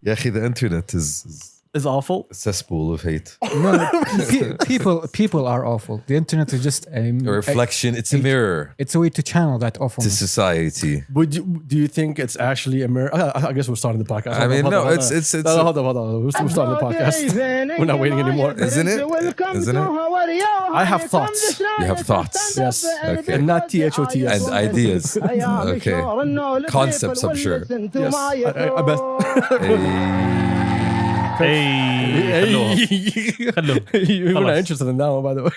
Yeah, the internet is awful. a cesspool of hate. No, people are awful. The internet is just A reflection. It's a mirror It's a way to channel that to awfulness. society. Do you think it's actually a mirror? I guess we're starting the podcast. I mean, Hold no, on. it's Hold on. We're starting the podcast. We're not waiting anymore. Isn't it? Isn't it? I have thoughts. You have thoughts. Yes. Okay. And not THOTS. And ideas. Okay. Concepts, I'm sure. Yes. I bet. Hey. We're not interested in that one, by the way.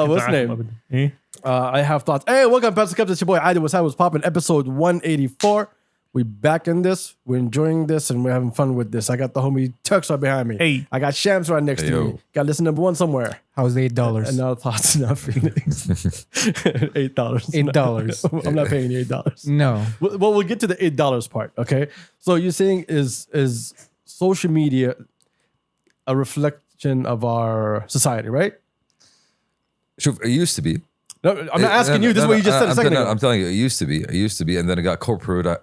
What's the name? I have thoughts. Hey, welcome back to Kabsa. It's your boy Adi. What's popping? Episode 184. We back in this. We're enjoying this and we're having fun with this. I got the homie Turks right behind me. Hey. I got Shams right next to me. Got listen number one somewhere. How's the $8? And now thoughts, not Phoenix. $8. $8. I'm not paying you $8. No. Well, we'll get to the $8 part. Okay. So you're saying is social media a reflection of our society, right? Sure, it used to be. No, I'm not asking you. This is what you just said a second ago. I'm telling you, it used to be, and then it got corporatized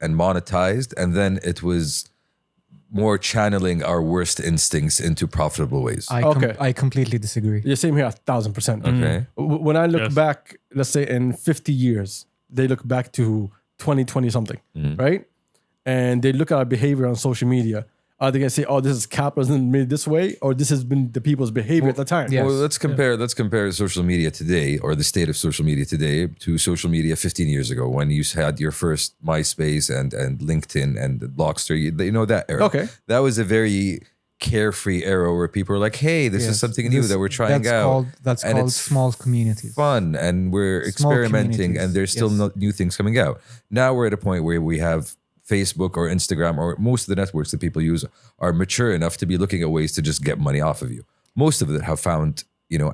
and monetized, and then it was more channeling our worst instincts into profitable ways. I completely disagree. Yeah, same here, 1,000%. Okay. When I look back, let's say in 50 years, they look back to 2020 something, right? And they look at our behavior on social media. Are they gonna say, "Oh, this is capitalism made this way," or this has been the people's behavior at the time? Yes. Well, let's compare social media today, or the state of social media today, to social media 15 years ago when you had your first MySpace and LinkedIn and Blockster. You know that era. Okay. That was a very carefree era where people are like, "Hey, this is something new that we're trying out." That's called small communities. Fun, and we're experimenting, and there's still new things coming out. Now we're at a point where we have Facebook or Instagram or most of the networks that people use are mature enough to be looking at ways to just get money off of you. Most of it have found,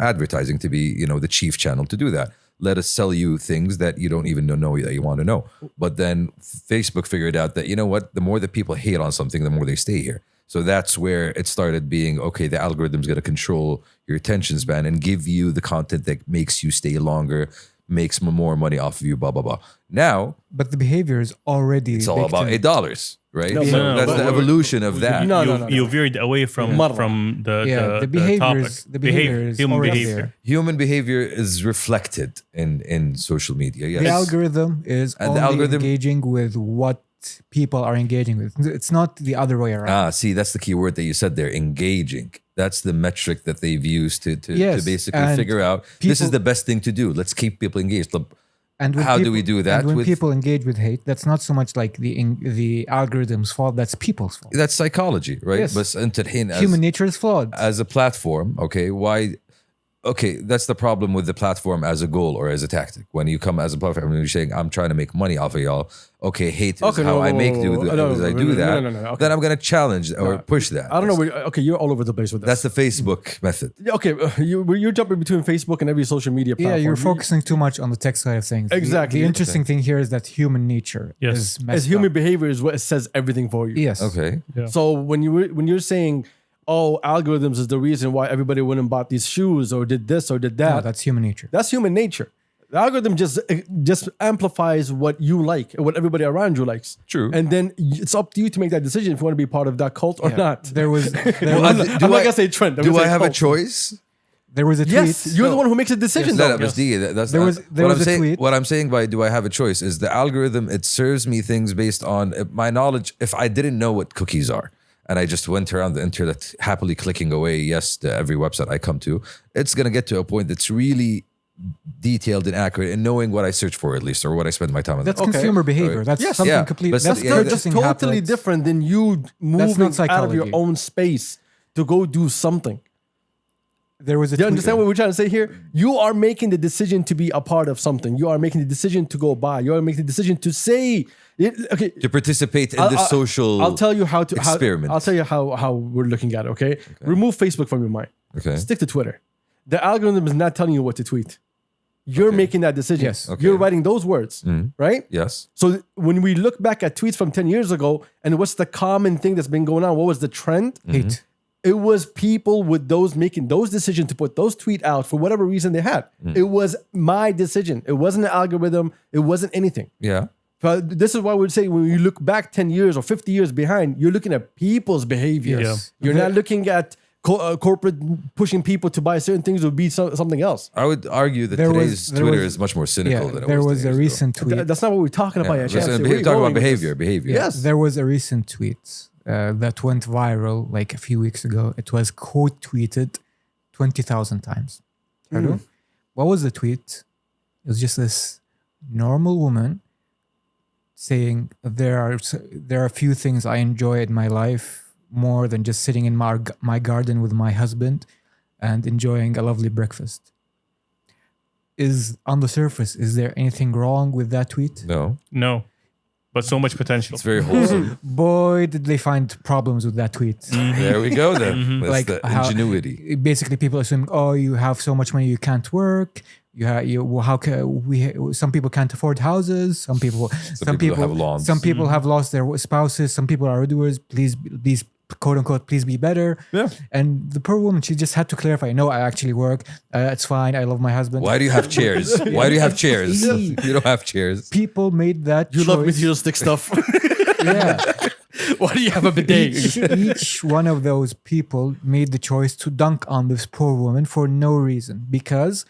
advertising to be, the chief channel to do that. Let us sell you things that you don't even know that you want to know. But then Facebook figured out that, the more that people hate on something, the more they stay here. So that's where it started being, okay, the algorithm's going to control your attention span and give you the content that makes you stay longer, makes more money off of you, blah, blah, blah. Now, but the behavior is already it's all about $8, right? No, So that's the evolution of that. No. You veered away from the behavior is human already behavior. there. Human behavior is reflected in social media. Yes. The algorithm is only engaging with what people are engaging with. It's not the other way around. See, that's the key word that you said there, engaging. That's the metric that they've used to basically figure out this is the best thing to do. Let's keep people engaged. And how do we do that? And when people engage with hate, that's not so much like the algorithm's fault, that's people's fault. That's psychology, right? Yes. But human nature is flawed. As a platform, that's the problem with the platform as a goal or as a tactic. When you come as a platform and you're saying, I'm trying to make money off of y'all. Okay, hate is how I do that. Then I'm going to challenge or push that. I don't know. You're all over the place with this. That's the Facebook method. Okay, you're jumping between Facebook and every social media platform. Yeah, you're focusing too much on the tech side of things. Exactly. The interesting thing here is that human nature is messed As human up. behavior is what says everything for you. Yes. Okay. Yeah. So when you're saying, oh, algorithms is the reason why everybody went and bought these shoes or did this or did that. No, that's human nature. That's human nature. The algorithm just amplifies what you like, what everybody around you likes. True. And then it's up to you to make that decision if you want to be part of that cult or not. There was I'm not going to say trend. Do I have a choice? There was a tweet. Yes, you're the one who makes a decision. Yes. Yes. There was a tweet. What I'm saying by do I have a choice is the algorithm, it serves me things based on my knowledge. If I didn't know what cookies are, and I just went around the internet happily clicking away yes to every website I come to, it's going to get to a point that's really detailed and accurate and knowing what I search for at least or what I spend my time on. That's consumer behavior. That's something completely that's totally different than you moving out of your own space to go do something. There was a Do you understand what we're trying to say here? You are making the decision to be a part of something. You are making the decision to go buy. You are making the decision to say, to participate in the social I'll tell you how to experiment. I'll tell you how we're looking at it, okay? Remove Facebook from your mind. Okay. Stick to Twitter. The algorithm is not telling you what to tweet. You're making that decision. Yes. Okay. You're writing those words, right? Yes. So when we look back at tweets from 10 years ago, and what's the common thing that's been going on? What was the trend? hate. It was people with those making those decisions to put those tweets out for whatever reason they had. It was my decision. It wasn't an algorithm. It wasn't anything. Yeah. But this is why we'd say when you look back 10 years or 50 years behind, you're looking at people's behaviors. Yeah. You're not looking at corporate pushing people to buy certain things or be something else. I would argue that today's Twitter is much more cynical than it was. There was a recent tweet. That's not what we're talking about yet. We're talking about behavior. Yes. There was a recent tweet that went viral like a few weeks ago. It was quote tweeted 20,000 times. What was the tweet? It was just this normal woman saying there are a few things I enjoy in my life more than just sitting in my garden with my husband and enjoying a lovely breakfast. On the surface, is there anything wrong with that tweet? No. But so much potential. It's very wholesome. Boy, did they find problems with that tweet. There we go then. That's the ingenuity. Basically, people assume, oh, you have so much money, you can't work. Some people can't afford houses. Some people have lawns. Some people have lost their spouses. Some people are widowers. Please, quote unquote, please be better. Yeah. And the poor woman, she just had to clarify. No, I actually work. It's fine. I love my husband. Why do you have chairs? Why do you have chairs? You don't have chairs. People made that choice. You love materialistic stuff. Yeah. Why do you have a bidet? Each one of those people made the choice to dunk on this poor woman for no reason, because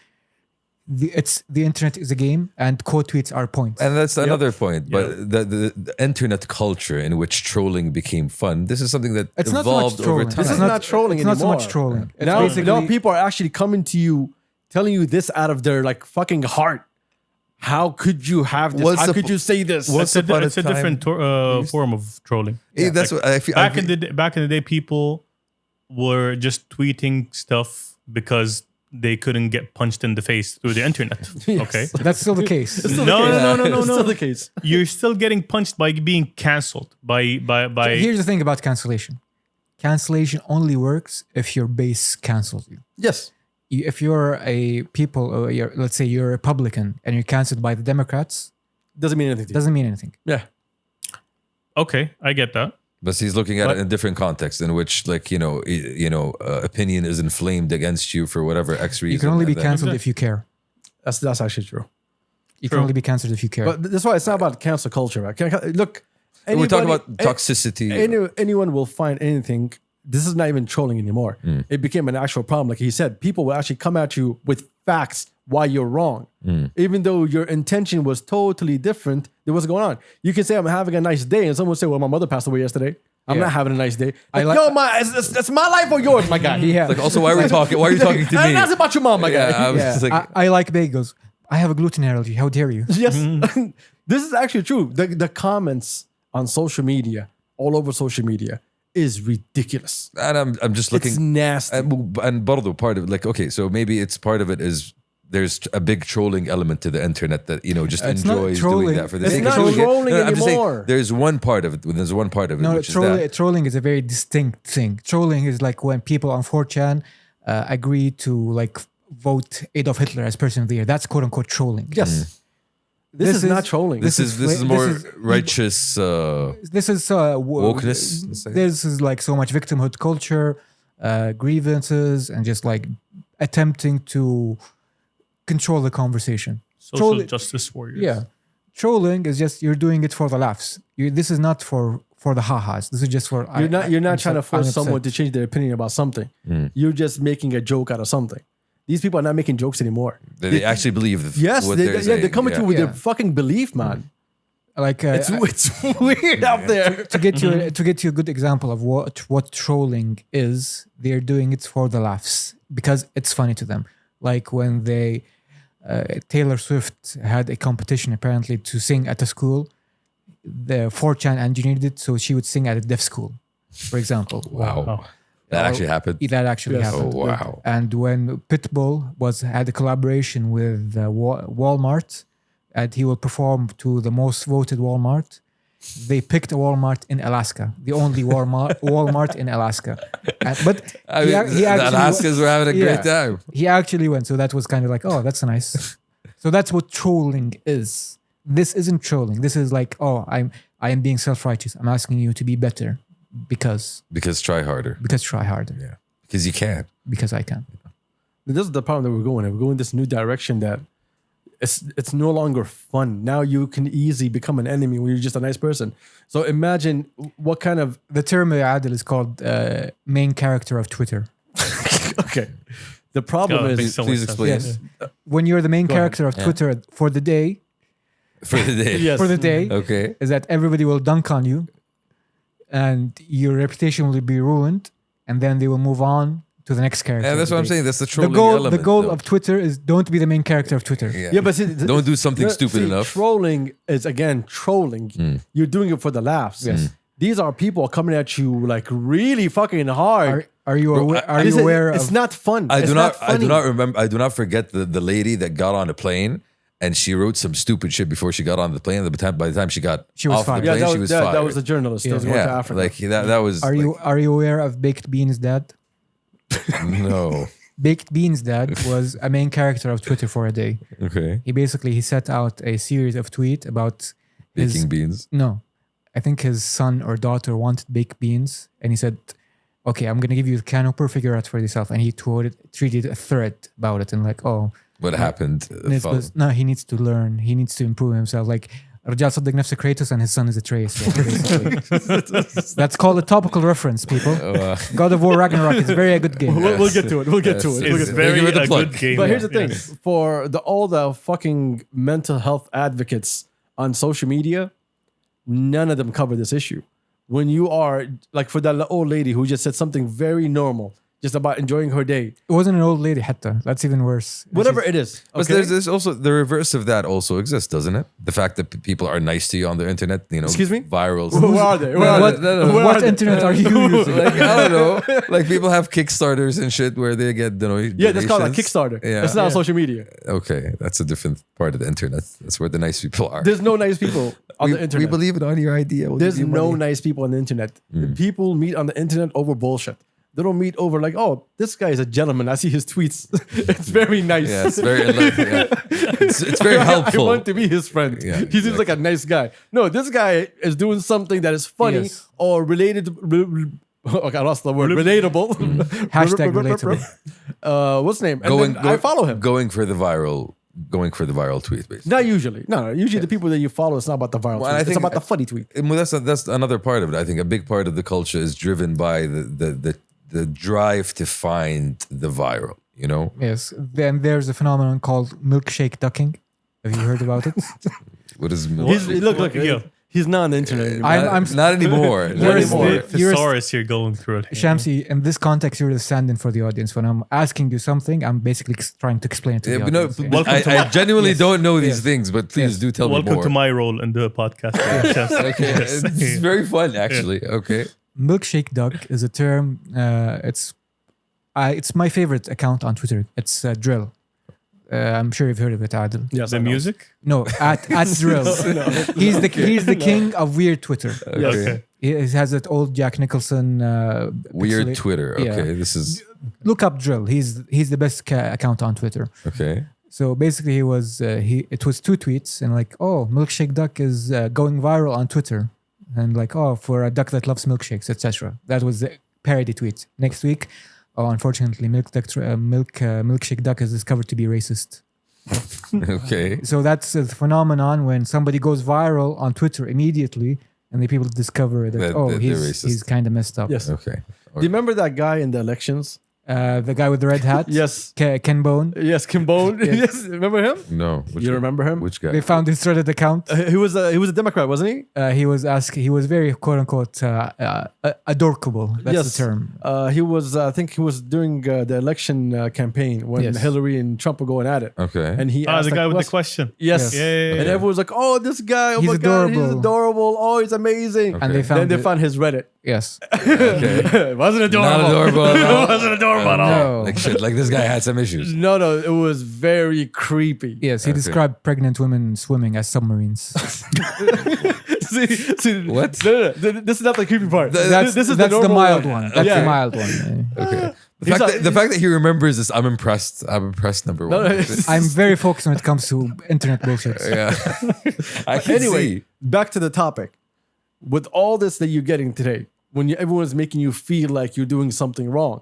the internet is a game and quote tweets are points. And that's another point. But the internet culture in which trolling became fun, this is something that evolved over time. This is not trolling anymore. It's not so much trolling. Now people are actually coming to you, telling you this out of their like fucking heart. How could you have this? How could you say this? It's a different form of trolling. That's what I feel. Back in the day, people were just tweeting stuff because they couldn't get punched in the face through the internet. Yes. Okay, that's still the case. No. It's still the case. You're still getting punched by being cancelled. By. Here's the thing about cancellation. Cancellation only works if your base cancels you. Yes. If you're let's say you're a Republican and you're cancelled by the Democrats, doesn't mean anything. Doesn't mean anything. Yeah. Okay, I get that. But he's looking at it in a different context, in which, like, opinion is inflamed against you for whatever X reason. You can only be cancelled if you care. That's actually true. You can only be cancelled if you care. But that's why it's not about cancel culture. Right? Look, we're talking about toxicity. Anyone will find anything. This is not even trolling anymore. It became an actual problem. Like he said, people will actually come at you with facts why you're wrong. Even though your intention was totally different than what's going on. You can say, I'm having a nice day. And someone will say, well, my mother passed away yesterday. I'm not having a nice day. That's my life or yours, my guy. Yeah. Like, also, why are you talking to me? That's about your mom, my guy. I like bagels. I have a gluten allergy. How dare you? Yes. This is actually true. The comments on social media, all over social media, is ridiculous. And I'm just looking. It's nasty. And برضو part of it, like, okay, so maybe it's part of it is there's a big trolling element to the internet that, just enjoys doing that for the sake of doing it. It's not trolling anymore. I'm just saying, there's one part of it. There's one part of it. No, which is that. Trolling is a very distinct thing. Trolling is like when people on 4chan agree to like vote Adolf Hitler as person of the year. That's quote unquote trolling. Yes. This is not trolling. This is more righteous. This is wokeness. This is like so much victimhood culture, grievances, and just like attempting to control the conversation. Social justice warriors. Yeah, trolling is just you're doing it for the laughs. This is not for the ha-has. This is just for you're not trying to force someone to change their opinion about something. You're just making a joke out of something. These people are not making jokes anymore. They actually believe. They're coming to with their fucking belief, man. Like it's weird out there. To get you a good example of what trolling is, they're doing it for the laughs because it's funny to them. Like when Taylor Swift had a competition apparently to sing at a school, the 4chan engineered it so she would sing at a deaf school, for example. Wow. That actually happened? That actually happened. Oh, wow. And when Pitbull had a collaboration with Walmart, and he will perform to the most voted Walmart, they picked a Walmart in Alaska, the only Walmart in Alaska. But the Alaskans were having a great time. He actually went, so that was kind of like, oh, that's nice. So that's what trolling is. This isn't trolling. This is like, oh, I am being self-righteous. I'm asking you to be better. Because try harder. Because try harder. Yeah. Because you can. Because I can. This is the problem that we're going in. We're going this new direction that it's no longer fun. Now you can easily become an enemy when you're just a nice person. So imagine what kind of The term Adil is called main character of Twitter. okay. The problem Yeah, is makes so Please much explain. sense. Yes. When you're the main Go ahead. character of Twitter for the day, For the day. yes. for the day, Okay. is that everybody will dunk on you and your reputation will be ruined, and then they will move on to the next character. Yeah, of that's the what I'm day. saying. That's the The trolling goal, element. the goal though. of Twitter is don't be the main character of Twitter. Yeah, but see, Don't do something stupid enough. Trolling is again trolling. You're doing it for the laughs. Yes. These are people coming at you like really fucking hard. Are you Bro, aware? Are It's- you aware It's of? not fun. I It's do not. I do funny. not remember. I do not forget the lady that got on a plane and she wrote some stupid shit before she got on the plane. By the time she got She was off fired. the Yeah, plane, that she was, was fired. that was a journalist that was going to yeah, Africa. like that was. Are you aware of Baked Beans' dad? No. Baked Beans' dad was a main character of Twitter for a day. Okay. He set out a series of tweets about his Baking beans. No, I think his son or daughter wanted baked beans, and he said, "Okay, I'm gonna give you the canopper, figure out for yourself." And he treated a thread about it, and like, oh, What happened? no, he needs to learn, he needs to improve himself. Like, رجال صدق نفسه Kratos, and his son is Atreus. basically. That's called a topical reference, people. God of War Ragnarok is very a good game. We'll get to it. We'll get to it. We'll It's get to it. very Give it a a plug. good game. But here's the thing: Yes. for all the fucking mental health advocates on social media, none of them cover this issue. When you are like for that old lady who just said something very normal, just about enjoying her day, It wasn't an old lady, hatta. That's even worse. whatever it is. But Okay? there's also the reverse of that also exists, doesn't it? The fact that people are nice to you on the internet, you know, Excuse me? virals. Where are they? Where are What, they? no. Where what are they? internet are you using? Like I don't know, like people have Kickstarters and shit where they get Yeah, that's called a donations. Kickstarter. Yeah. It's not on social media. Okay, that's a different part of the internet. That's where the nice people are. There's no nice people on we, the internet. we believe it on your idea. We'll There's give you no money. nice people on the internet. People meet on the internet over bullshit. They don't meet over like, oh, this guy is a gentleman. I see his tweets. It's very nice. Yeah, it's very yeah. It's very helpful. I want to be his friend. Yeah, He seems like a nice guy. No, this guy is doing something that is funny Yes. or related to. Okay, I lost the word. Relatable. Hashtag relatable. What's the name? And Going, then I follow him. Going for the viral tweet, basically. Not usually. No. Usually the people that you follow, it's not about the viral Well, tweet. I It's think- about the funny tweet. Well, that's another part of it. I think a big part of the culture is driven by the drive to find the viral. You know, Yes. Then there's a phenomenon called milkshake ducking. Have you heard about it? what is Look. Yeah. He's not on the internet anymore. I'm not anymore. Not You're a- anymore. You're a- Thesaurus you're going through it. Shamsi, in this context, you're the stand-in for the audience. When I'm asking you something, I'm basically trying to explain it to Yeah, the but no, audience. Yeah. Welcome to I genuinely Yes. don't know these Yes. things, but please Yes. do tell me Welcome more. to my role in the podcast. Yes. Okay, Yes. it's very fun actually. Okay, Milkshake duck is a term. It's my favorite account on Twitter. It's Drill. I'm sure you've heard of it, Adil. Yes, The I know. music? No, at Drill. He's the king of weird Twitter. Yes. Okay. He has that old Jack Nicholson weird pixelate- Twitter. Yeah. Okay, this is Look up Drill. He's the best account on Twitter. okay. So basically, it was two tweets and like, oh, milkshake duck is going viral on Twitter, and like, oh, for a duck that loves milkshakes, etc. That was the parody tweet. Next week, oh, unfortunately, milkshake duck is discovered to be racist. Okay. So that's a phenomenon when somebody goes viral on Twitter immediately, and the people discover that That- oh, that they're racist. he's kind of messed up. Yes. Okay. Do you remember that guy in the elections? The guy with the red hat. Yes. Ken Bone. Yes, Kim Bone. Yes. Yes. Remember him? No. Which You guy? remember him? Which guy? They found his Reddit account. He was a Democrat, wasn't he? He was very quote unquote adorkable. That's Yes. the term. He was. I think he was during the election campaign when Yes. Hillary and Trump were going at it. Okay. And he Ah, asked the guy with the question. question. Yes. Yeah. And everyone's like, "Oh, this guy! Oh He's my God, he's adorable. adorable! Oh, he's amazing!" Okay. And they Then found they it- found his Reddit. yes. Okay. It wasn't adorable. Not adorable at all. It wasn't adorable at all. No. Like shit. Like this guy had some issues. No, it was very creepy. Yes, he Okay. described pregnant women swimming as submarines. see, What? No, this is not the creepy part. That's this is that's the normal mild one. That's Yeah. the mild one. Okay. He's The fact that he remembers this, I'm impressed. I'm impressed. Number one. No, it's- I'm very focused when it comes to internet bullshit. Yeah. I can Anyway, see. back to the topic. With all this that you're getting today, when everyone's making you feel like you're doing something wrong,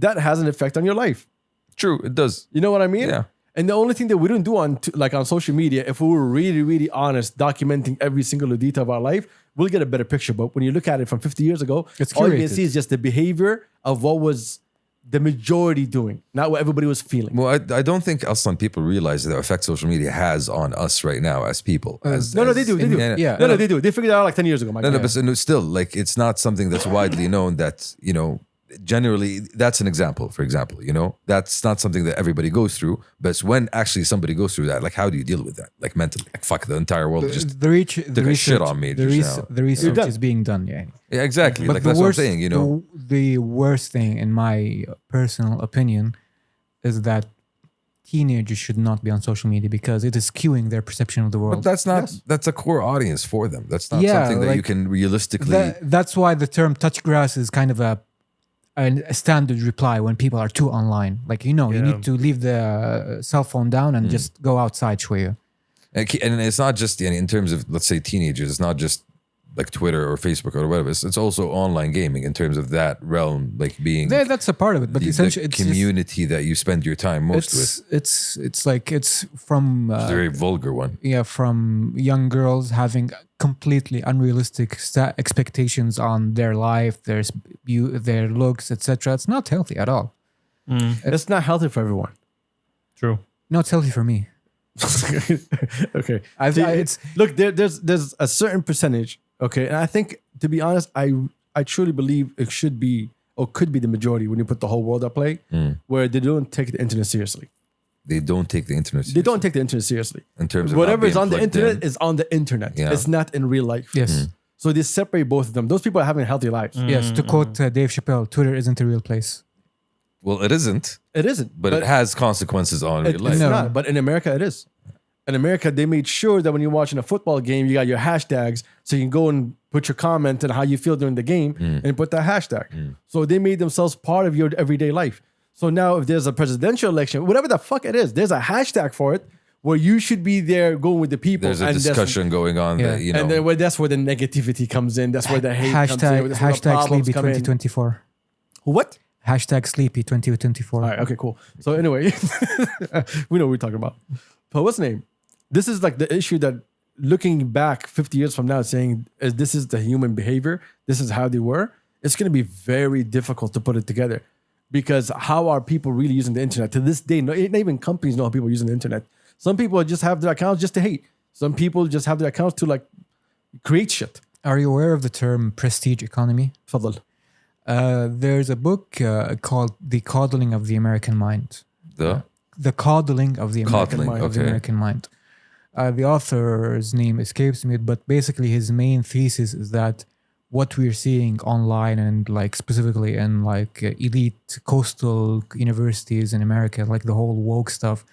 that has an effect on your life. True. It does. You know what I mean? Yeah. And the only thing that we don't do on social media, if we were really, really honest, documenting every single detail of our life, we'll get a better picture. But when you look at it from 50 years ago, all you can see is just the behavior of what was the majority doing, not what everybody was feeling. Well, I don't think Aslan people realize the effect social media has on us right now as people. They do. They do. They do. They figured it out like 10 years ago. But still, like, it's not something that's widely known that, generally, that's an example, for example, that's not something that everybody goes through, but it's when actually somebody goes through that, like, how do you deal with that? Like, mentally, like, fuck, the entire world just took a shit on me. The research is being done, yeah. Yeah, exactly. But like, that's what I'm saying, The worst thing, in my personal opinion, is that teenagers should not be on social media because it is skewing their perception of the world. But that's a core audience for them. That's not something that you can realistically... That's why the term touch grass is kind of a standard reply when people are too online. Like, you need to leave the cell phone down and just go outside شوية. And it's not just in terms of, let's say, teenagers, it's not just like Twitter or Facebook or whatever. It's also online gaming in terms of that realm, like being... That's a part of it, but essentially it's community that you spend your time most with. It's from... It's a very vulgar one. Yeah, from young girls having completely unrealistic expectations on their life, their looks, etc. It's not healthy at all. It's not healthy for everyone. True. No, it's healthy for me. Okay. There's a certain percentage. Okay, and I think, to be honest, I truly believe it should be or could be the majority when you put the whole world at play, where they don't take the internet seriously. They don't take the internet seriously. They don't take the internet seriously. In terms of whatever is on the internet is on the internet. Yeah. It's not in real life. Yes. So they separate both of them. Those people are having healthy lives. Yes. To quote Dave Chappelle, Twitter isn't a real place. Well, it isn't. It isn't. But it has consequences on real life. It's not. But in America, it is. In America, they made sure that when you're watching a football game, you got your hashtags, so you can go and put your comment and how you feel during the game and put that hashtag. So they made themselves part of your everyday life. So now if there's a presidential election, whatever the fuck it is, there's a hashtag for it where you should be there going with the people. There's a discussion going on that, And then that's where the negativity comes in. That's where the hate comes in. Hashtag Sleepy 2024. What? Hashtag Sleepy 2024. All right, okay, cool. So anyway, we know what we're talking about. But what's the name? This is like the issue that looking back 50 years from now, saying this is the human behavior, this is how they were, it's going to be very difficult to put it together. Because how are people really using the internet? To this day, not even companies know how people are using the internet. Some people just have their accounts just to hate. Some people just have their accounts to like create shit. Are you aware of the term prestige economy? Fadl. There's a book called The Coddling of the American Mind. The Coddling of the American Mind. The author's name escapes me, but basically his main thesis is that what we're seeing online and like specifically in like elite coastal universities in America, like the whole woke stuff,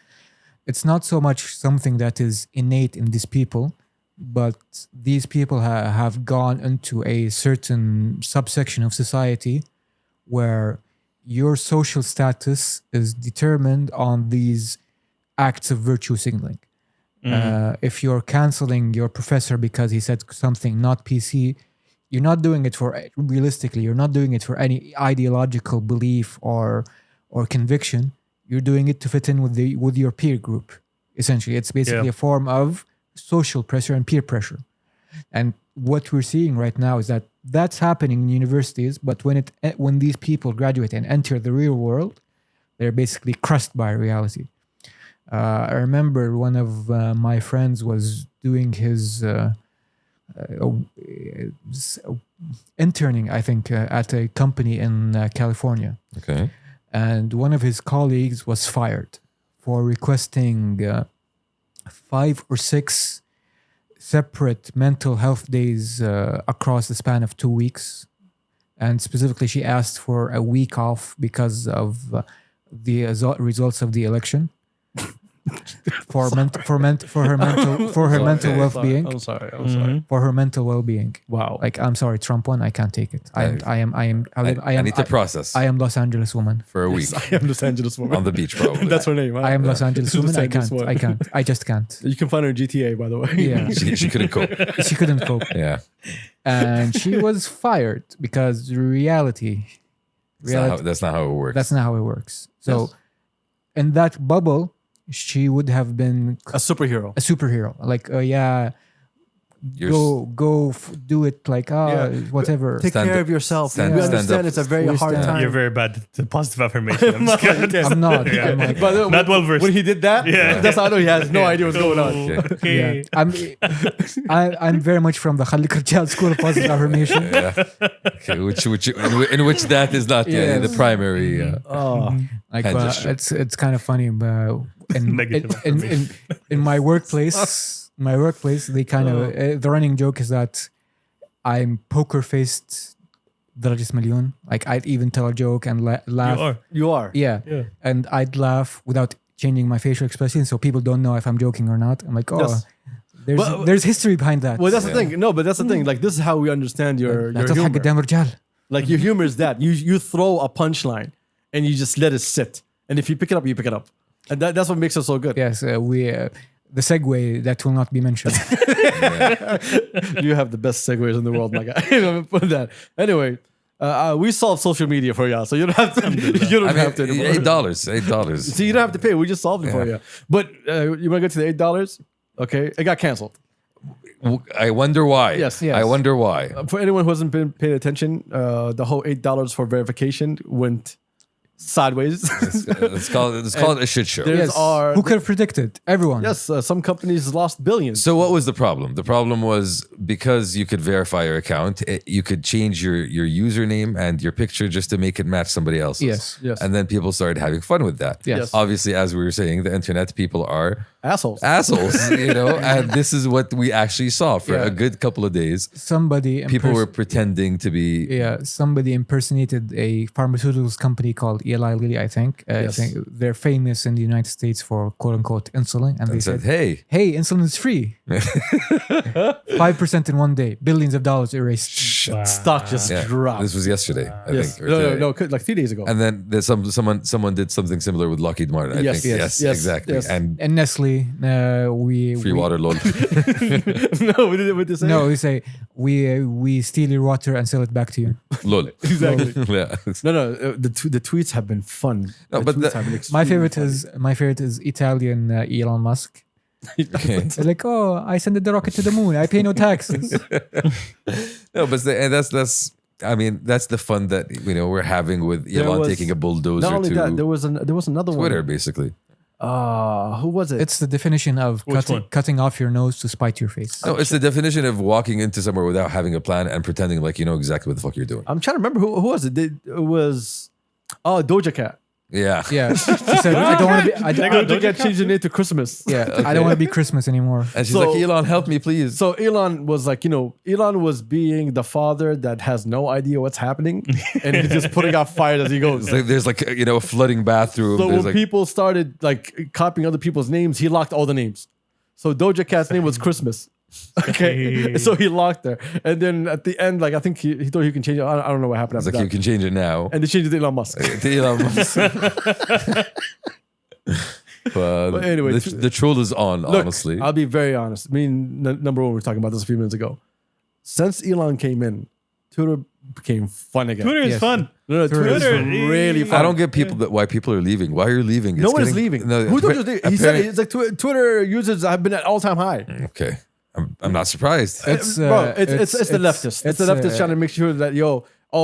it's not so much something that is innate in these people, but these people have gone into a certain subsection of society where your social status is determined on these acts of virtue signaling. If you're canceling your professor because he said something not PC, you're not doing it for realistically. You're not doing it for any ideological belief or conviction. You're doing it to fit in with your peer group. Essentially, it's basically a form of social pressure and peer pressure. And what we're seeing right now is that that's happening in universities. But when these people graduate and enter the real world, they're basically crushed by reality. I remember one of my friends was doing his interning, I think, at a company in California. Okay. And one of his colleagues was fired for requesting 5 or 6 separate mental health days across the span of 2 weeks. And specifically, she asked for a week off because of the results of the election. For her mental well-being. I'm sorry. For her mental well-being. Wow. Like, I'm sorry, Trump won. I can't take it. I need to process. I am Los Angeles woman. For a week. I am Los Angeles woman. On the beach, probably. That's her name. I am Los Angeles woman. I can't. I just can't. You can find her in GTA, by the way. Yeah. she couldn't cope. She couldn't cope. Yeah. And she was fired because reality. That's not how it works. That's not how it works. So in that bubble, she would have been A superhero. a superhero. Like, do it. Like, whatever. Take care of yourself. We understand it's a very hard time. You're very bad at positive affirmation. I'm scared. I'm not. I'm like, But Not well versed. when he did that, that's how I know he has no idea what's going on. Okay. I'm very much from the Khallik Rajal school of positive affirmation. Okay, in which that is not the primary. Like, Hand gesture. it's kind of funny, but Negative in my workplace, they kind of the running joke is that I'm poker faced درجة مليون. Like, I'd even tell a joke and laugh. You are. Yeah, and I'd laugh without changing my facial expression, so people don't know if I'm joking or not. I'm like, Yes. there's history behind that. Well, that's the thing. No, but that's the thing. Like, this is how we understand your لا تضحك humor. قدام الرجال. Like, your humor is that you throw a punchline and you just let it sit. And if you pick it up, you pick it up. And that's what makes it so good. Yes, the segue that will not be mentioned. You have the best segues in the world, my guy. Put that. Anyway, we solved social media for y'all, so you don't have to. You don't have to anymore. $8. See, you don't have to pay. We just solved it for you. But you want to go to the $8? Okay, it got canceled. I wonder why. Yes. I wonder why. For anyone who hasn't been paying attention, the whole $8 for verification went sideways. Let's call it a shit show. There's our- Who could have predicted? Everyone. Yes, some companies lost billions. So what was the problem? The problem was because you could verify your account, you could change your username and your picture just to make it match somebody else's. Yes. And then people started having fun with that. Yes. Obviously, as we were saying, the internet people are assholes. and this is what we actually saw for Yeah. a good couple of days. People were pretending to be. Somebody impersonated a pharmaceuticals company called Eli Lilly, I think. I think they're famous in the United States for quote unquote insulin. And they said, hey, insulin is free. 5% in one day, billions of dollars erased. Stock just dropped. This was yesterday, I Yes. think. or today. No, like 3 days ago. And then there's someone did something similar with Lockheed Martin. I think. Yes, exactly. Yes. And Nestle, free water, lol. No, we did it with the same. No, we say we steal your water and sell it back to you. lol. Exactly. Yeah. No. The tweets have been fun. No, The but tweets the- have been My extremely favorite is Italian Elon Musk. Okay. They're like, I sent the rocket to the moon. I pay no taxes. No, but that's the fun that we're having with Elon was- taking a bulldozer Not only to that, there was another Twitter, one. basically. Who was it? It's the definition of Which one? cutting off your nose to spite your face. No, it's the definition of walking into somewhere without having a plan and pretending like you know exactly what the fuck you're doing. I'm trying to remember who was it. It was Doja Cat. Yeah. Yeah, she said, I don't want to be. Doja Cat changed her name to Christmas. Yeah, I don't want to be Christmas anymore. And she's So- like, Elon, help me, please. So Elon was like, Elon was being the father that has no idea what's happening, and he's just putting out fires as he goes. It's like, there's like a flooding bathroom. So there's when like, people started like copying other people's names, he locked all the names. So Doja Cat's name was Christmas. Okay, so he locked her, and then at the end, like I think he thought he can change it. I don't know what happened it's after like you that. can change it now. And they changed it to Elon Musk. To Elon Musk. But anyway, the troll is on, Look, honestly. I'll be very honest. I mean, number one, we were talking about this a few minutes ago. Since Elon came in, Twitter became fun again. Twitter is Yes. fun. No, Twitter is Twitter, really fun. I don't get why people are leaving. Why are you leaving? No one is leaving. Who told you? He said it. It's like Twitter users have been at all-time high. Okay. I'm not surprised. It's Bro, it's the leftists. It's the leftists trying to make sure that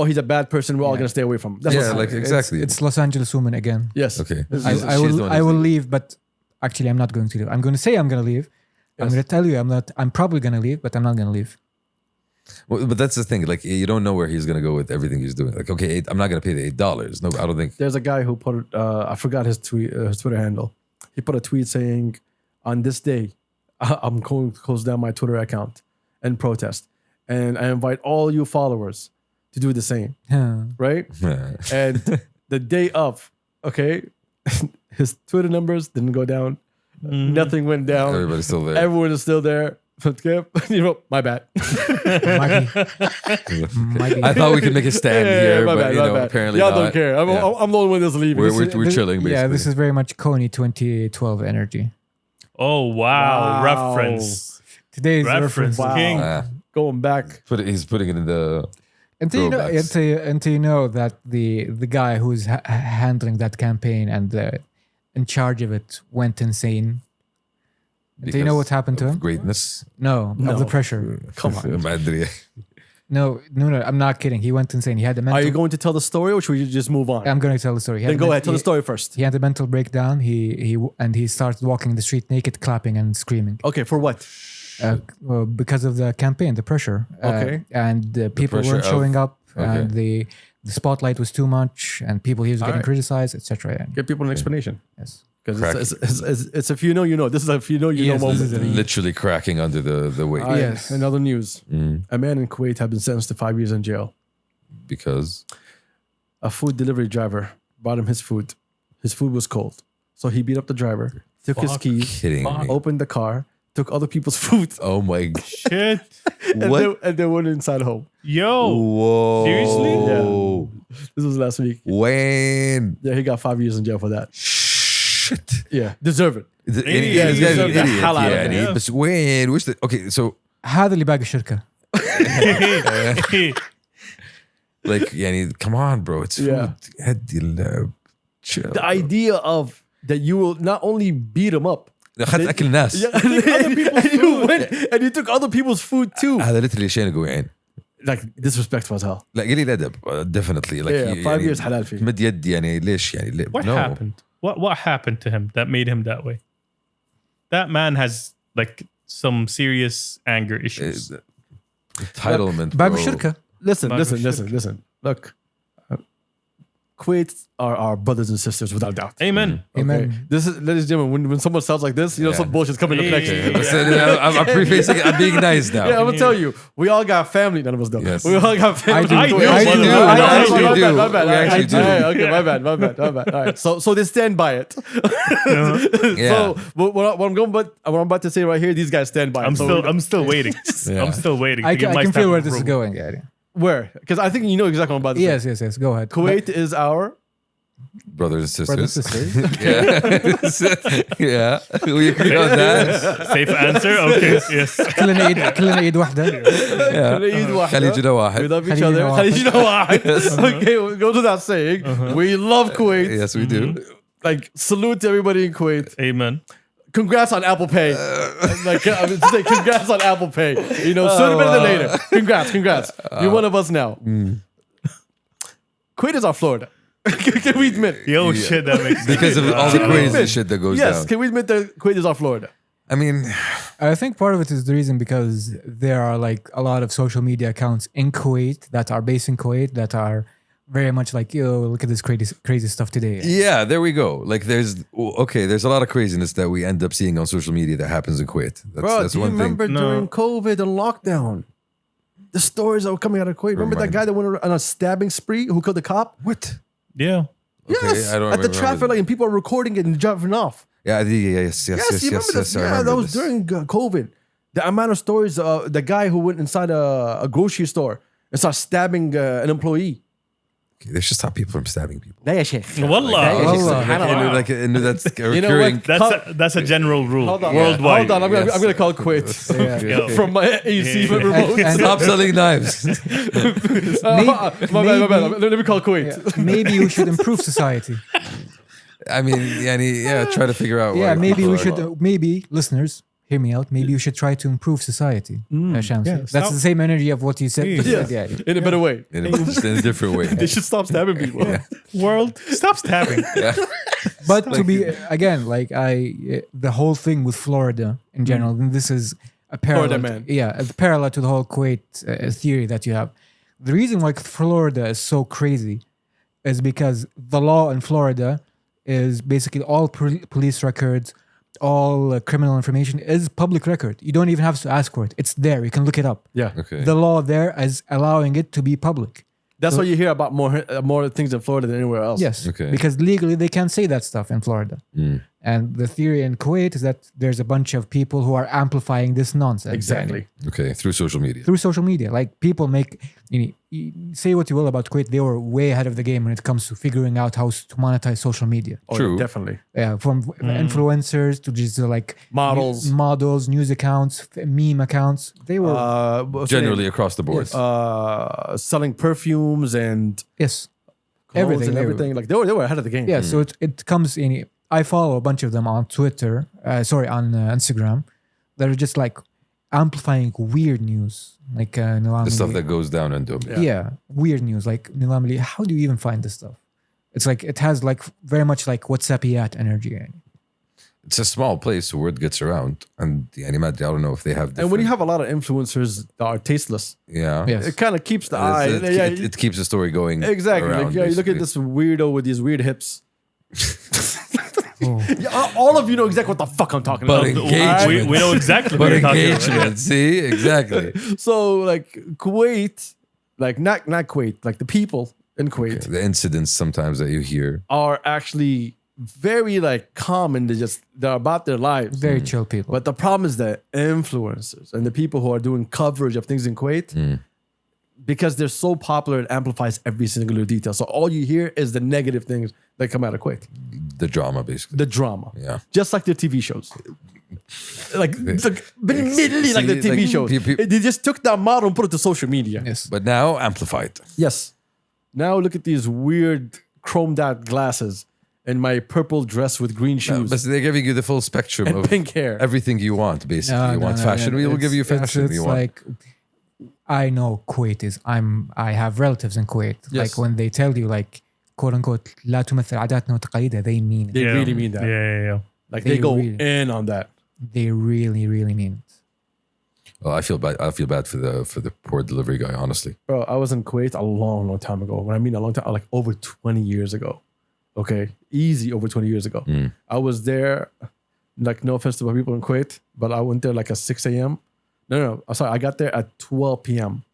he's a bad person. We're all gonna stay away from him. That's Yeah, what's like happening. exactly. It's Los Angeles woman again. Yes. Okay. I will leave, but actually I'm not going to leave. I'm going to say I'm going to leave. I'm Yes. going to tell you I'm not. I'm probably going to leave, but I'm not going to leave. Well, but that's the thing. Like, you don't know where he's going to go with everything he's doing. Like, okay, I'm not going to pay the $8. No, I don't think. There's a guy who put I forgot his tweet, his Twitter handle. He put a tweet saying, "On this day, I'm going to close down my Twitter account and protest, and I invite all you followers to do the same." Right? And the day of, okay, his Twitter numbers didn't go down. Nothing went down. Everybody's still there. Everyone is still there. Okay, my bad. Might be. I thought we could make a stand here, my but bad, my bad. apparently Y'all not. don't care. I'm the only one that's leaving. We're chilling, basically. Yeah, this is very much Coney 2012 energy. Oh wow. Wow. Reference. Today's Reference. reference. King. Going back. He's putting it in the. Until you know, Throwbacks. until you know that the guy who's handling that campaign and in charge of it went insane. Do you know what happened to him? Greatness. No, of the pressure. Come on. No, I'm not kidding. He went insane. He had a mental. Are you going to tell the story, or should we just move on? I'm going to tell the story. Then go ahead. Tell the story first. He had a mental breakdown. He started walking the street naked, clapping and screaming. Okay, for what? Well, because of the campaign, the pressure. Okay. And people weren't showing up, and the spotlight was too much, and he was getting criticized, etc. Give people an explanation. Yes. Because it's if you know, you know. This is a if you know, you know moment. Literally cracking under the weight. Yes. In other news, a man in Kuwait has been sentenced to 5 years in jail. Because? A food delivery driver brought him his food. His food was cold. So he beat up the driver, took his keys, opened the car, took other people's food. Oh my shit. and they went inside home. Yo. Whoa. Seriously? Yeah. This was last week. When? Yeah, he got 5 years in jail for that. Shit. Yeah, deserve it. This guy's an idiot. Yeah. بس وين وش okay, so هذا اللي باقي الشركة. like يعني come on bro, it's food. هدي chill. The idea of that you will not only beat him up. أخذت أكل الناس. And you took other people's food too. هذا literally شيء نقول يعني. Like disrespectful as hell. لا قليل أدب definitely like. Yeah, 5 years حلال فيه. مد يد يعني ليش يعني. What happened? What happened to him that made him that way? That man has like some serious anger issues. Entitlement. باقي الشركة. Listen. Look, Kuwait are our brothers and sisters without doubt. Amen. Okay? Amen. This is, ladies and gentlemen, when someone sounds like this, you know some bullshit's coming up next. I'm prefacing it. I'm being nice now. Yeah, I'm gonna tell you, we all got family. None of us do. Yes. We all got family. I do. We actually do. My bad. We actually do. Hey, okay, my bad. All right. So they stand by it. Yeah. So what I'm about to say right here, these guys stand by it. I'm still waiting. Yeah. I'm still waiting. I to get my can stamp feel where of this is approval. going. Yeah. Where? Because I think you know exactly what I'm about to say. Yes. Go ahead. Kuwait is our Brothers and sisters. Brothers and sisters. Yeah. We agree on that. Safe answer. Okay. Yes. كلنا ايد واحدة. خليجنا واحد. We love each other. خليجنا واحد. Okay, we'll go to that saying. We love Kuwait. Yes, we do. Like, salute to everybody in Kuwait. Amen. Congrats on Apple Pay. Like, I mean, to say congrats on Apple Pay. You know, sooner better than later. Congrats. You're one of us now. Kuwait is our Florida. Can we admit? Yo, shit, that makes sense. Because of all the crazy shit that goes down. Yes, can we admit that Kuwait is our Florida? I mean, I think part of it is the reason because there are like a lot of social media accounts in Kuwait that are based in Kuwait that are very much like, yo, look at this crazy stuff today. yeah, there we go. Like there's a lot of craziness that we end up seeing on social media that happens in Kuwait. Bro, That's do you one thing. remember during COVID and lockdown? The stories that were coming out of Kuwait. Remember that guy that went on a stabbing spree who killed the cop? What? Yeah. Okay, Yes, I don't at the remember traffic light, and people are recording it and driving off. Yeah, yes. You remember this? I Yeah, remember that was this. during COVID. The amount of stories, the guy who went inside a grocery store and started stabbing an employee. Okay, they should stop people from stabbing people. لا يا شيخ. Wallah. Like, that's a You know what? recurring. That's a general rule Hold on. worldwide. Hold on, I'm gonna call Kuwait Yo. from my AC remote. And Stop selling knives. My bad. Let me call Kuwait. Maybe we should improve society. I mean, try to figure out. Yeah, why maybe people we are- should. Maybe listeners, hear me out. Maybe you should try to improve society. Shamsi. Yeah, That's stop- the same energy of what you said. Yeah. In a better way. just in a different way. They should stop stabbing people. World, stop stabbing. Yeah. But to be again, like the whole thing with Florida in general, and this is a parallel. Florida man. Yeah, a parallel to the whole Kuwait theory that you have. The reason why Florida is so crazy is because the law in Florida is basically all police records, all criminal information is public record. You don't even have to ask for it. It's there. You can look it up. Yeah. Okay. The law there is allowing it to be public. That's why you hear about more things in Florida than anywhere else. Yes, Okay. because legally they can't say that stuff in Florida. And the theory in Kuwait is that there's a bunch of people who are amplifying this nonsense. Exactly. Okay, through social media. Through social media. Like people make, you say what you will about Kuwait, they were way ahead of the game when it comes to figuring out how to monetize social media. Oh, True. Definitely. Yeah, from influencers to just like Models, news accounts, meme accounts. They were Generally across the board. selling perfumes and yes, clothes and everything. Like they were ahead of the game. yeah. So it comes in I follow a bunch of them on Twitter, on Instagram, that are just like amplifying weird news. Like The stuff that goes down and do. yeah, weird news. Like Nilamli, how do you even find this stuff? It's like it has like very much like WhatsAppiyat energy. It's a small place, so word gets around. And the animat, I don't know if they have. And when you have a lot of influencers that are tasteless, Yes. it kind of keeps the eye. It keeps the story going. Exactly. around, Like, you look at basically. this weirdo with these weird hips. Oh. Yeah, all of you know exactly what the fuck I'm talking But about. engagement. We know exactly what But you're talking about. engagement, see? Exactly. So like Kuwait, like not Kuwait, like the people in Kuwait The incidents sometimes that you hear. are actually very like calm and they're about their lives. Very chill people. But the problem is the influencers and the people who are doing coverage of things in Kuwait, because they're so popular, it amplifies every single little detail. So all you hear is the negative things that come out of Kuwait, The drama, basically. the drama, Yeah. just like their TV shows. Like admittedly, like the See, TV like, shows, they just took that model and put it to social media. yes. But now amplified. Yes. Now look at these weird chromed out glasses and my purple dress with green shoes But they're giving you the full spectrum and of pink hair. everything you want, basically. You want fashion, we will give you fashion. It's You want. like I know Kuwait is. I have relatives in Kuwait. Yes. Like when they tell you like quote unquote لا تمثل عاداتنا وتقاليدنا, they mean it. They really mean that. Yeah. Like They they go really- in on that. They really mean it. Well, I feel bad. I feel bad for the poor delivery guy, honestly. Bro, I was in Kuwait a long time ago. When I mean a long time, like over 20 years ago. Okay. Easy over 20 years ago. I was there, like no offense to my people in Kuwait, but I went there like at 6 a.m. No. I'm sorry. I got there at 12 p.m.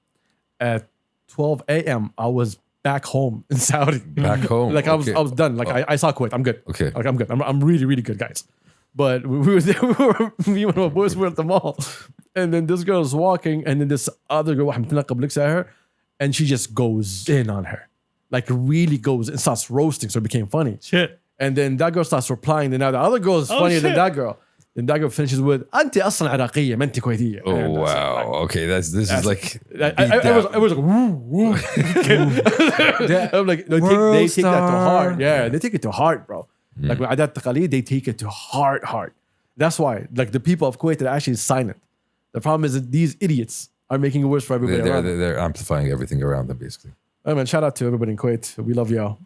At 12 a.m. I was back home in Saudi. Back home. Like I was okay. done. Like I saw Kuwait. I'm good. Okay. Like I'm good. I'm really good, guys. But we were there. Me and my boys were at the mall, and then this girl is walking, and then this other girl looks at her, and she just goes in on her, like really goes and starts roasting. So it became funny. Shit. And then that girl starts replying. Then now the other girl is funnier than shit. that girl. Then that girl finishes with "أنت أصلا عراقية ما أنت كويتية." Oh And that's wow. like- Okay, this is like. I was like, woo, woo. I'm like, they take that to heart. Yeah, they take it to heart, bro. Like with Adat Taqalid, they take it to heart. That's why, like the people of Kuwait are actually silent. The problem is that these idiots are making it worse for everybody around. They're amplifying everything around them, basically. Oh man, shout out to everybody in Kuwait. We love y'all.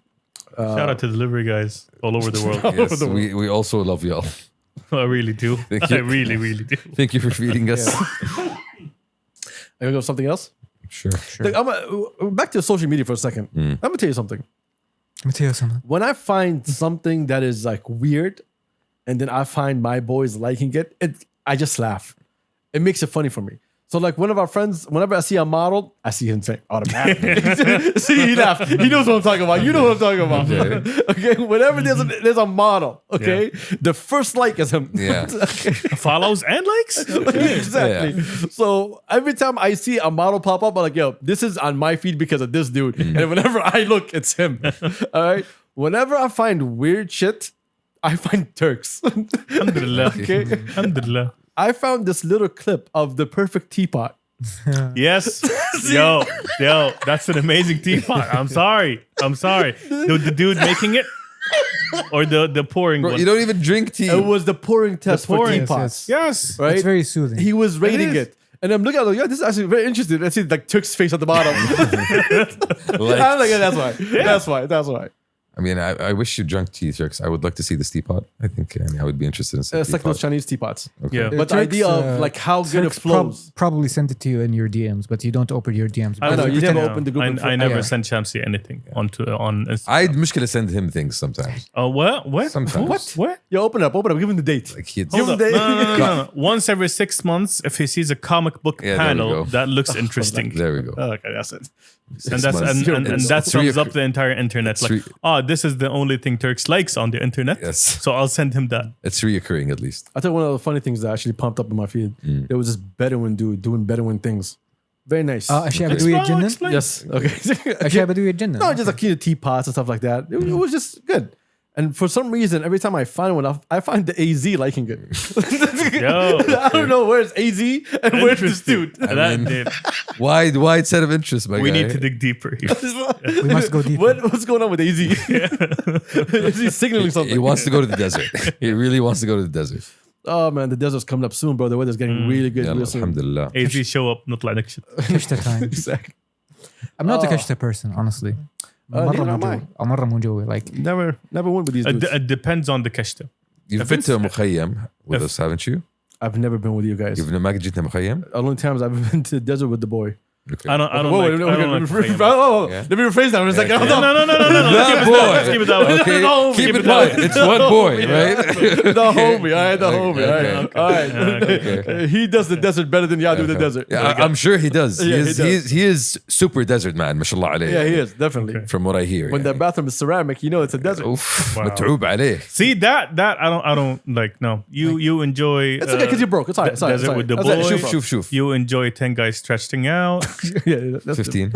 Shout out to delivery guys all over the world. Yes, we also love y'all. I really do. Thank I you. really do. Thank you for feeding us. I'm gonna go with something else. Sure. Like, back to social media for a second. I'm gonna tell you something. Let me tell you something. When I find something that is like weird, and then I find my boys liking it, I just laugh. It makes it funny for me. So like one of our friends, whenever I see a model, I see him say automatically. See, he laughed. He knows what I'm talking about. You know what I'm talking about. Okay. Whenever there's a model, okay, the first like is him. Yeah. Okay. Follows and likes? Exactly. So every time I see a model pop up, I'm like, yo, this is on my feed because of this dude. And whenever I look, it's him. All right. Whenever I find weird shit, I find Turks. Alhamdulillah. Okay. Alhamdulillah. I found this little clip of the perfect teapot. Yes. Yo, that's an amazing teapot. I'm sorry. The dude making it? Or the pouring Bro, one? you don't even drink tea. It was the pouring test pouring, for teapots. Yes. Right? It's very soothing. He was rating is. it. And I'm looking at it, like, yeah, this is actually very interesting. I see like Turk's face at the bottom. Like- I'm like, yeah, that's why. I mean, I wish you drank tea, Turks. I would like to see this teapot. I think I would be interested in seeing It's like teapot. those Chinese teapots. Okay. Yeah. But the Turks, idea of like how good it Turks flows. probably sent it to you in your DMs, but you don't open your DMs. I know, you Pretend- never opened the group in I front- never Yeah. sent Shamsi anything on Instagram. I'd mushkila send him things sometimes. Oh, what? Sometimes. What? Yo, open up, give him the date. Like he'd, Hold Hold Give up. him No. Once every 6 months, if he sees a comic book Yeah, there we panel go. that looks interesting. there we go. Okay, that's it. And that's months. and It's that three sums up the entire internet. Like, this is the only thing Turks likes on the internet. Yes. So I'll send him that. It's reoccurring at least. I tell you one of the funny things that actually pumped up in my feed. There was this Bedouin dude doing Bedouin things. Very nice. أشياء بدوية تجنن. Explain. Yes. Okay. أشياء بدوية تجنن. No, just like teapots and stuff like that. It was just good. And for some reason, every time I find one, I find the AZ liking it. Yo, I don't know where's AZ and where's this dude. Wide set of interests, my we guy. need to dig deeper here. We must go deeper. What's going on with AZ? Is he signaling something? He wants to go to the desert. He really wants to go to the desert. Oh man, the desert's coming up soon, bro. The weather's getting really good. يلا Real soon. الحمد لله. AZ show up نطلع نكشت. Kashta time. Exactly. I'm not a Kashta person, honestly. neither am I. مرة مو جوي. Like Never went with these dudes. It depends on the kashta. You've been to a مخيم with us, haven't you? I've never been with you guys. You've ما قد جيتنا مخيم? The only times I've been to the desert with the boy. Okay. I don't Whoa, like. wait, I don't like let Mukhayam. me rephrase that. I'm just like, Yeah. hold on. No. That boy. Let's keep it that way. Okay. No, Keep it no. mind. It's one boy, right? The homie, all right, the homie, all right. Okay. All right. Okay. He does the desert better than y'all do the desert. Yeah, I'm sure he does. Yeah, he does. He is super desert man, mashallah alayh. Yeah, he is, definitely. From what I hear. When the bathroom is ceramic, you know it's a desert. Oof, Wow. متعوب عليه. See that I don't like. No, you enjoy. It's okay because you're broke. It's all right. It's all right. Desert with the That's it. boy. شوف. You enjoy 10 guys stretching out. Yeah, that's 15.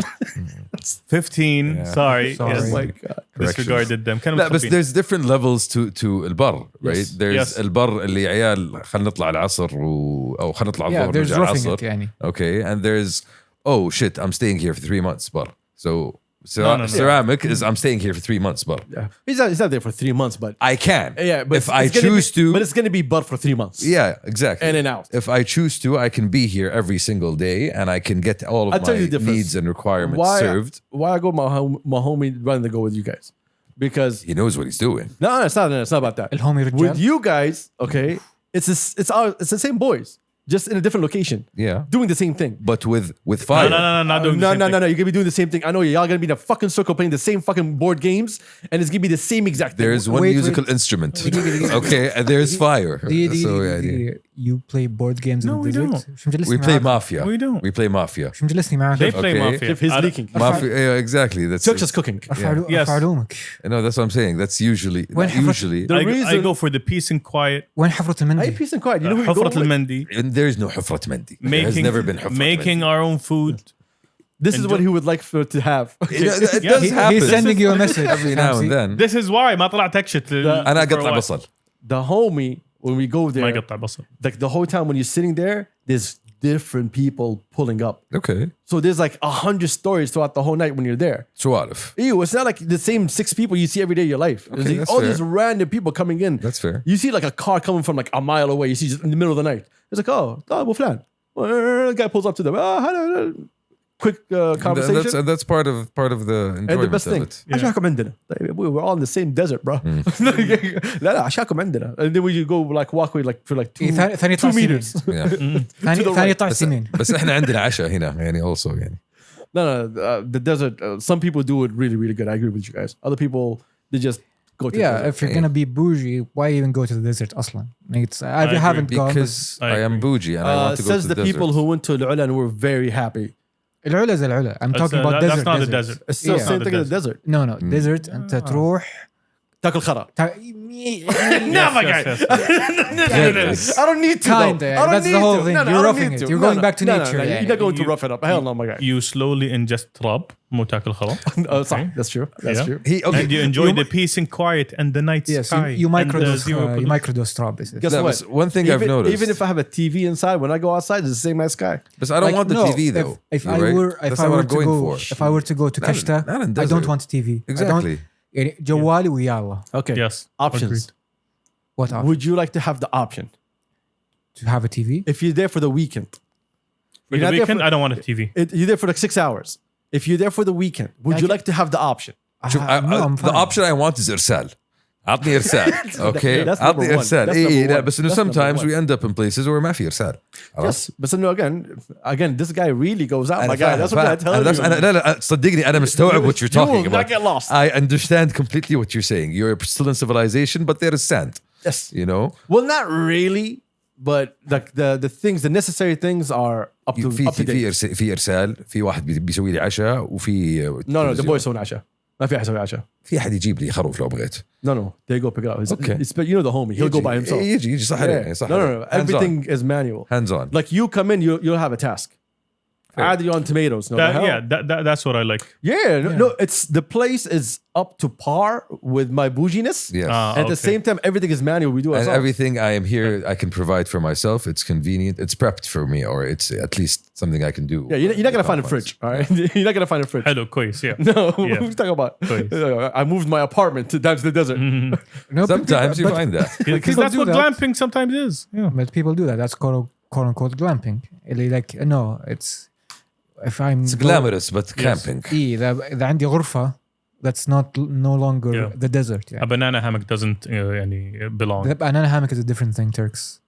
15. Yeah. Sorry. Sorry. Yes. Oh my God. Disregarded them. كانوا لا بس مخبين. there's different levels to البر, right? Yes. There's Yes. البر اللي عيال خلينا نطلع العصر أو خلينا نطلع yeah, الظهر there's نرجع roughing العصر. it يعني. Okay, and there's oh shit, I'm staying here for 3 months بر. So No. ceramic is I'm staying here for 3 months بر. Yeah. He's not there for 3 months, but I can. yeah, but if I choose to. but it's gonna be but for 3 months. Yeah, exactly. In and out. If I choose to, I can be here every single day and I can get all of I'll tell my you the difference. needs and requirements Why served. Why I go my homie rather than go with you guys? Because He knows what he's doing. no, it's not about that. الهومي رجال. With you guys, okay, it's the same boys, just in a different location, Yeah. doing the same thing. But with fire. No, not doing the same thing. No. You're gonna be doing the same thing. I know y'all gonna be in a fucking circle playing the same fucking board games, and it's gonna be the same exact thing. There's one Wait. musical instrument. Okay, and there's fire. So yeah. You play board games in No, the we desert. don't. شو مجلسني We play معاك؟ Mafia. We don't. We play Mafia. شو مجلسني معاك؟ They play Okay. Mafia. His I don't- leaking. Mafia, yeah, exactly. That's Chuck's just cooking. Yes. أرفع علومك. No, that's what I'm saying. That's usually When usually The I reason- go for the peace and quiet. وين حفرة Hey, المندي؟ peace and quiet. You know who you're حفرة going with? المندي. and there's no حفرة مندي. There has never been حفرة Making our own food. This is what Enjoy- he would like to have. مندي. It Yeah, does happen. He's sending you a message every now and then. This is why ما طلعت تكشت. أنا قطع بصل. The homie, when we go ما there, يقطع بصل. like the whole time when you're sitting there, there's different people pulling up. Okay. So there's like 100 stories throughout the whole night when you're there. سوالف. Ew, it's not like the same 6 people you see every day of your life. There's Okay, that's all fair. these random people coming in. That's fair. You see like a car coming from like a mile away. You see just in the middle of the night. It's like, oh, Abu Flan. The guy pulls up to them. Quick conversation. And that's part of the And the enjoyment best thing, of it. عشاكم عندنا. We're all in the same desert, bro. لا عشاكم عندنا. And then we go like walk away like for like 2 ثاني 2 يطلع سمين. meters. Yeah. ثاني يطلع سمين. بس احنا عندنا عشاء هنا يعني also يعني. No, the desert. Some people do it really, really good. I agree with you guys. Other people, they just go to the Yeah, desert. if you're gonna be bougie, why even go to the desert أصلا? I agree. haven't gone. Because I I am agree. bougie and I want to go says to the the people desert. who went to Al-Ula and were very happy. العلا زي العلا. I'm talking about That's desert. not the desert. It's still Yeah. same Not thing the in the desert. No, desert. أنت تروح. تاكل خرا. Yes, yes. I don't need to. Kinda, though. yeah. I don't That's the need whole to. thing. No, You're I don't roughing need it. to. You're No, going no. back to No, nature, no, yeah. You're not going to You- rough it up. Hell no, my guy. You slowly ingest تراب مو تاكل خرا. صح. That's true. That's Yeah. true. And you enjoy the peace and quiet and the night Yes, sky. you and the microdose. zero You pollution. microdose straw, basically. Guess That what? was one thing I've noticed. Even if I have a TV inside, when I go outside, it's the same as sky. But I don't Like, want the no, TV though. If I right? were, That's if not I what were I'm to going go, for. if I were to go to Not in- Kashta, not in I don't desert. want TV. Exactly. يعني جوالي ويا الله. Okay. Yes. Options. Agreed. What option? Would you like to have the option To have a TV? if you're there for the weekend? For You're the not there weekend, for- I don't want a TV. You're there for like 6 hours. If you're there for the weekend, would you like to have the option? شوف, No, I'm the fine. option I want is إرسال. عطني إرسال. Okay. That's number عطني one. إرسال. That's إيه number لا one. بس إنه That's number sometimes one. we end up in places where ما في إرسال. Yes, but no, again, this guy really goes out, my guy. فاهم, That's what I فاهم. tell you. أنا لا صدقني أنا مستوعب what you're You talking will about. not get lost. I understand completely what you're saying. You're still in civilization, but there is sand. Yes. You know. Well, not really, but like the things, the necessary things are up to في up to date. في إرسال. في واحد بيسوي لي عشاء وفي. No, the boys يسوون عشاء. ما في أحد يسوي عشاء. في أحد يجيب لي خروف لو بغيت. No, they go pick it up. Okay. You know the homie. He'll go by himself. يجي صح Yeah. عليه صح No, عليه. everything is manual. Hands on. Like you come in, you'll have a task. add your own tomatoes. No, that's what I like. No, it's the place is up to par with my bouginess. Yes. At the same time, everything is manual. We do and ourselves. everything I am here, I can provide for myself. It's convenient. It's prepped for me, or it's at least something I can do. Yeah, you're not gonna find a fridge. All right, you're not gonna find a fridge. Hello, quiz. Yeah. No, what are you talking about? I moved my apartment down to the desert. No, Sometimes you find that. Because that's what glamping sometimes is. Yeah. But people do that. That's quote unquote glamping. Like no, it's if I'm It's glamorous, but camping. إذا عندي غرفة, that's no longer the desert. A banana hammock doesn't belong. The banana hammock is a different thing, Turks.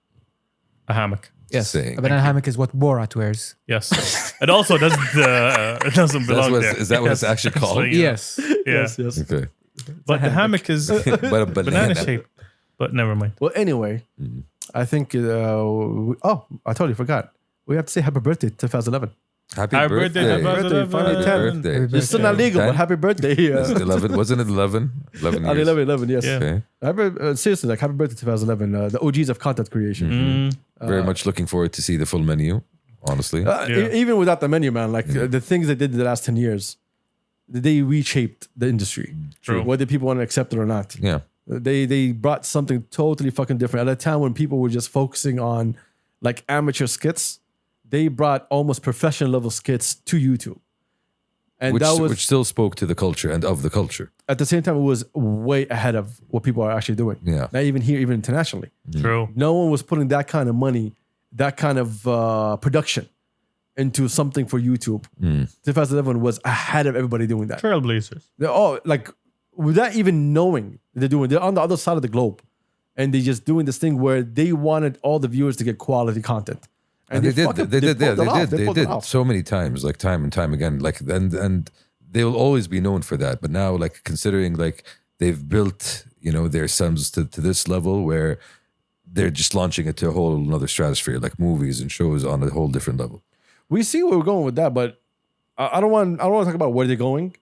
A hammock. Yes, Saying. a banana hammock is what Borat wears. Yes. It also doesn't belong there. Is that what it's actually called? So, Yes. Yes. Okay. But the hammock is But a banana shaped. But never mind. Well, anyway, I think. I totally forgot. We have to say happy birthday to 2011. Happy Happy birthday. birthday, Happy birthday. Birthday. It's still not legal, but happy birthday. It's 11. Wasn't it 11? 11 years. 11, yes. Yeah. Okay. Seriously, like happy birthday 2011. The OGs of content creation. Very much looking forward to see the full menu, honestly. Even without the menu, man, like the things they did in the last 10 years, they reshaped the industry. True. Whether people want to accept it or not. Yeah. They brought something totally fucking different. At a time when people were just focusing on like amateur skits, they brought almost professional level skits to YouTube. And which still spoke to the culture and of the culture. At the same time, it was way ahead of what people are actually doing. Yeah. Not even here, even internationally. True. No one was putting that kind of money, that kind of production into something for YouTube. 2011 was ahead of everybody doing that. Trailblazers. They're all like, without even knowing they're on the other side of the globe. And they're just doing this thing where they wanted all the viewers to get quality content. And they did off. so many times, like time and time again, like and they will always be known for that. But now, like considering like they've built, their sons to this level where they're just launching it to a whole another stratosphere, like movies and shows on a whole different level. We see where we're going with that, but I don't want to talk about where they're going.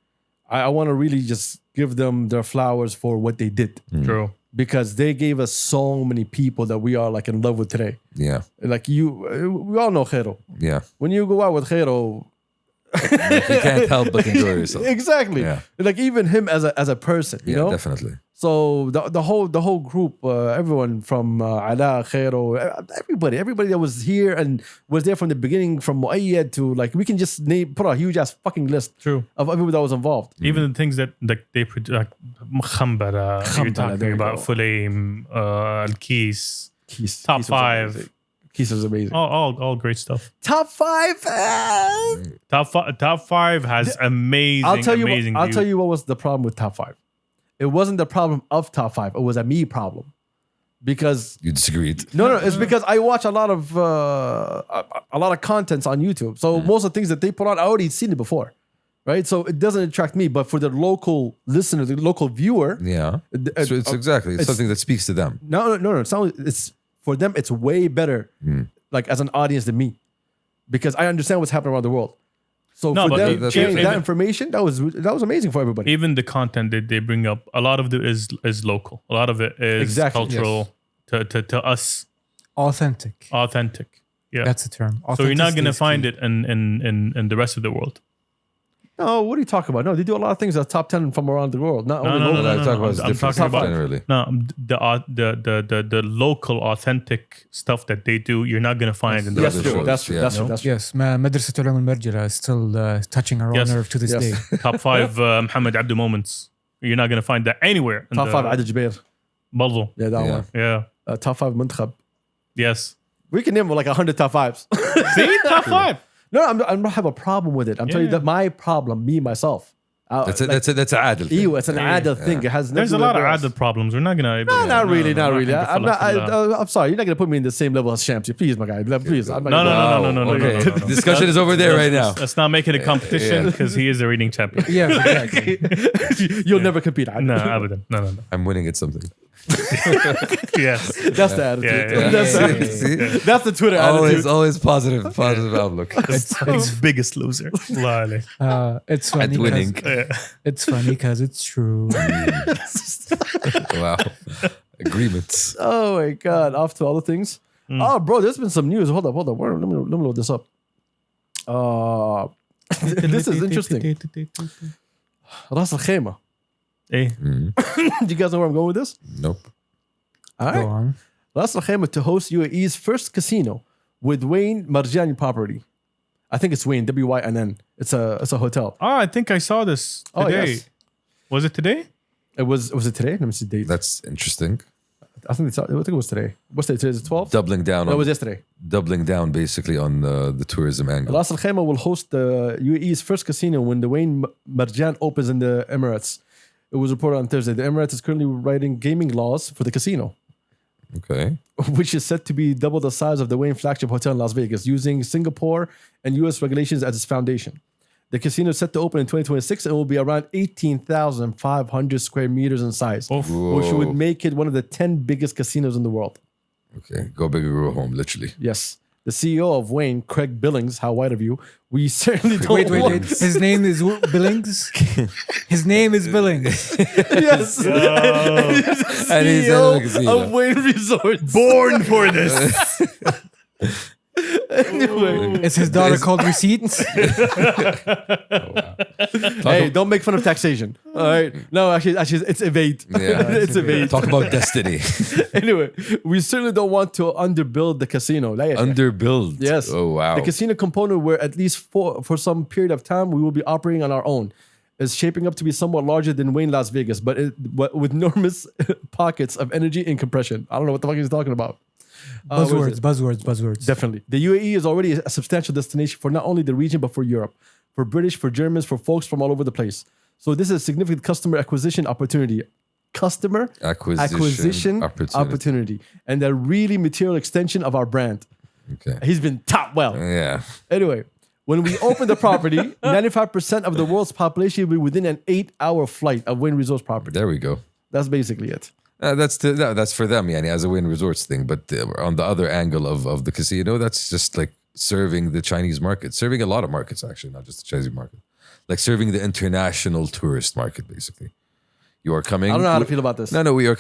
I want to really just give them their flowers for what they did. True. Because they gave us so many people that we are like in love with today. Yeah. Like we all know Khairo. Yeah. When you go out with Khairo, Like you can't help but enjoy yourself. Exactly. Yeah. Like even him as a person, you know? Definitely. So the whole group, everyone from Ala, Khairo, everybody that was here and was there from the beginning, from Muayyad to like, we can just put a huge ass fucking list True. of everybody that was involved. Even the things that like they produce, like Khambara, you're talking about Fulaim, Al-Keys, Top 5. Keys was amazing. All great stuff. Top 5. Top 5 has amazing. I'll tell you what was the problem with Top 5. It wasn't the problem of Top 5. It was a me problem. Because you disagreed. No, it's because I watch a lot of contents on YouTube. So most of the things that they put on, I already seen it before, right? So it doesn't attract me. But for the local listener, the local viewer, so it's something that speaks to them. No. It's for them. It's way better, like as an audience than me, because I understand what's happening around the world. So for them sharing that information, that was amazing for everybody. Even the content that they bring up, a lot of it is local. A lot of it is cultural to us. Authentic. Yeah, that's the term. So you're not gonna find it in the rest of the world. No, what are you talking about? No, they do a lot of things that's top 10 from around the world. Not only local. I'm talking about generally. No, the local authentic stuff that they do, you're not gonna find in the rest of the world. That's true. Yes, مدرسة علوم المرجلة is still touching our nerve to this day. Top 5 Muhammad Abdu moments. You're not gonna find that anywhere. Top 5 Adil Jubair. برضو. Yeah, that one. Yeah. Top 5 Muntakhab. Yes. We can name like 100 top 5s. See, top 5. No, I don't have a problem with it. I'm telling you that my problem, me myself. That's an adil thing. It's an adil thing. It has There's a lot of adil problems. We're not gonna. No, not really. I'm sorry. You're not gonna put me in the same level as Shamsi. Please, my guy. Please. No. Discussion is over there right now. Let's not make it a competition because he is the reading champion. Yeah, exactly. You'll never compete. No, abadan. No. I'm winning at something. Yes. That's the attitude. Yeah. That's the Twitter attitude. Always positive outlook. It's biggest loser. It's funny. At winning. It's funny because it's true. Wow. Agreements. Oh my God. Off to other things. Oh, bro, there's been some news. Hold up. Let me load this up. This is interesting. Ras Al Khaimah. Hey. Do you guys know where I'm going with this? Nope. All Go right. on. Ras Al Khaimah to host UAE's first casino with Wayne Marjani property. I think it's Wayne, WYNN. It's a hotel. Oh, I think I saw this Oh, today. yes. Was it today? Was it today? Let me see the date. That's interesting. I think it was today. What's today? Today is the 12th? Doubling down No, it on was yesterday. doubling down basically on the tourism angle. Ras Al Khaimah will host the UAE's first casino when the Wayne Marjan opens in the Emirates. It was reported on Thursday. The Emirates is currently writing gaming laws for the casino, Okay. which is set to be double the size of the Wayne flagship hotel in Las Vegas, using Singapore and US regulations as its foundation. The casino is set to open in 2026 and will be around 18,500 square meters in size, which would Whoa. make it one of the 10 biggest casinos in the world. Okay. Go big or go home, literally. Yes. The CEO of Wayne, Craig Billings, how white of you, we certainly don't Wait. want... His name is Billings. His name is Billings. Yes. And he's CEO in the casino. of Wayne Resorts. Born for this. Anyway. Is his daughter called Receipts? Hey, don't make fun of taxation. All right. No, actually it's evade. Yeah. It's evade. Talk about destiny. Anyway, we certainly don't want to underbuild the casino. Underbuild. Yes. Oh, wow. The casino component, where at least for some period of time we will be operating on our own, is shaping up to be somewhat larger than Wayne Las Vegas, but with enormous pockets of energy and compression. I don't know what the fuck he's talking about. What is it? Buzzwords. Definitely. The UAE is already a substantial destination for not only the region, but for Europe, for British, for Germans, for folks from all over the place. So this is a significant customer acquisition opportunity. Customer acquisition opportunity. And a really material extension of our brand. Okay. He's been top well. Yeah. Anyway, when we open the property, 95% of the world's population will be within an 8-hour flight of Wayne Resorts property. There we go. That's basically it. That's for them, yani, as a Wayne Resorts thing. But on the other angle of the casino, that's just like serving the Chinese market, serving a lot of markets actually, not just the Chinese market, like serving the international tourist market. Basically, you are coming. I don't know how to feel about this. No, we are.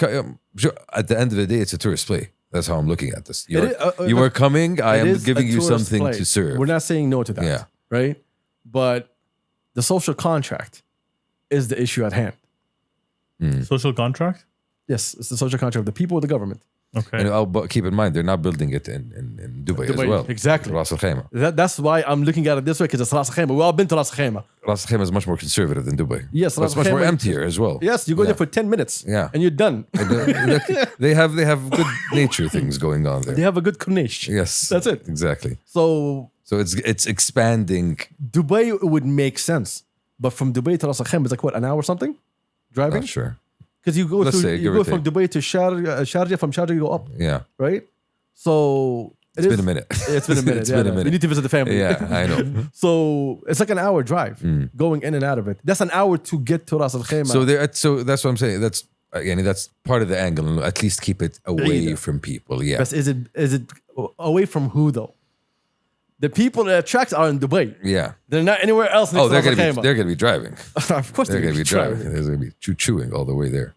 Sure, at the end of the day, it's a tourist play. That's how I'm looking at this. You It are coming. I It am is giving a you tourist something play. to serve. We're not saying no to that. Yeah. Right? But the social contract is the issue at hand. Social contract? Yes, it's the social contract of the people with the government. Okay. But keep in mind, they're not building it in Dubai as Dubai, well. exactly. Ras Al Khaimah. That's why I'm looking at it this way, because it's Ras Al Khaimah. We've all been to Ras Al Khaimah. Ras Al Khaimah is much more conservative than Dubai. Yes, But it's Ras much Al more Khaimah- emptier as well. Yes, you go there for 10 minutes. Yeah. And you're done. They have good nature things going on there. They have a good corniche. Yes, That's it. Exactly. So So it's expanding. Dubai would make sense. But from Dubai to Ras Al Khaimah, it's like what, an hour or something? Driving? Not sure. Because you go Let's through, say, you give go or from take. Dubai to Sharjah, from Sharjah you go up, Yeah, right? So it's been a minute. It's been a minute. It's yeah, been a You minute. need to visit the family. Yeah, I know. So it's like an hour drive going in and out of it. That's an hour to get to Ras Al Khaimah. So that's what I'm saying. That's that's part of the angle. At least keep it away بعيدة. from people. Yeah, But is it away from who though? The people that attracts are in Dubai. yeah. They're not anywhere else next Oh, to they're Ras Al gonna Khaimah. they're gonna be driving. Of course They're gonna be driving. driving. There's gonna be chewing all the way there.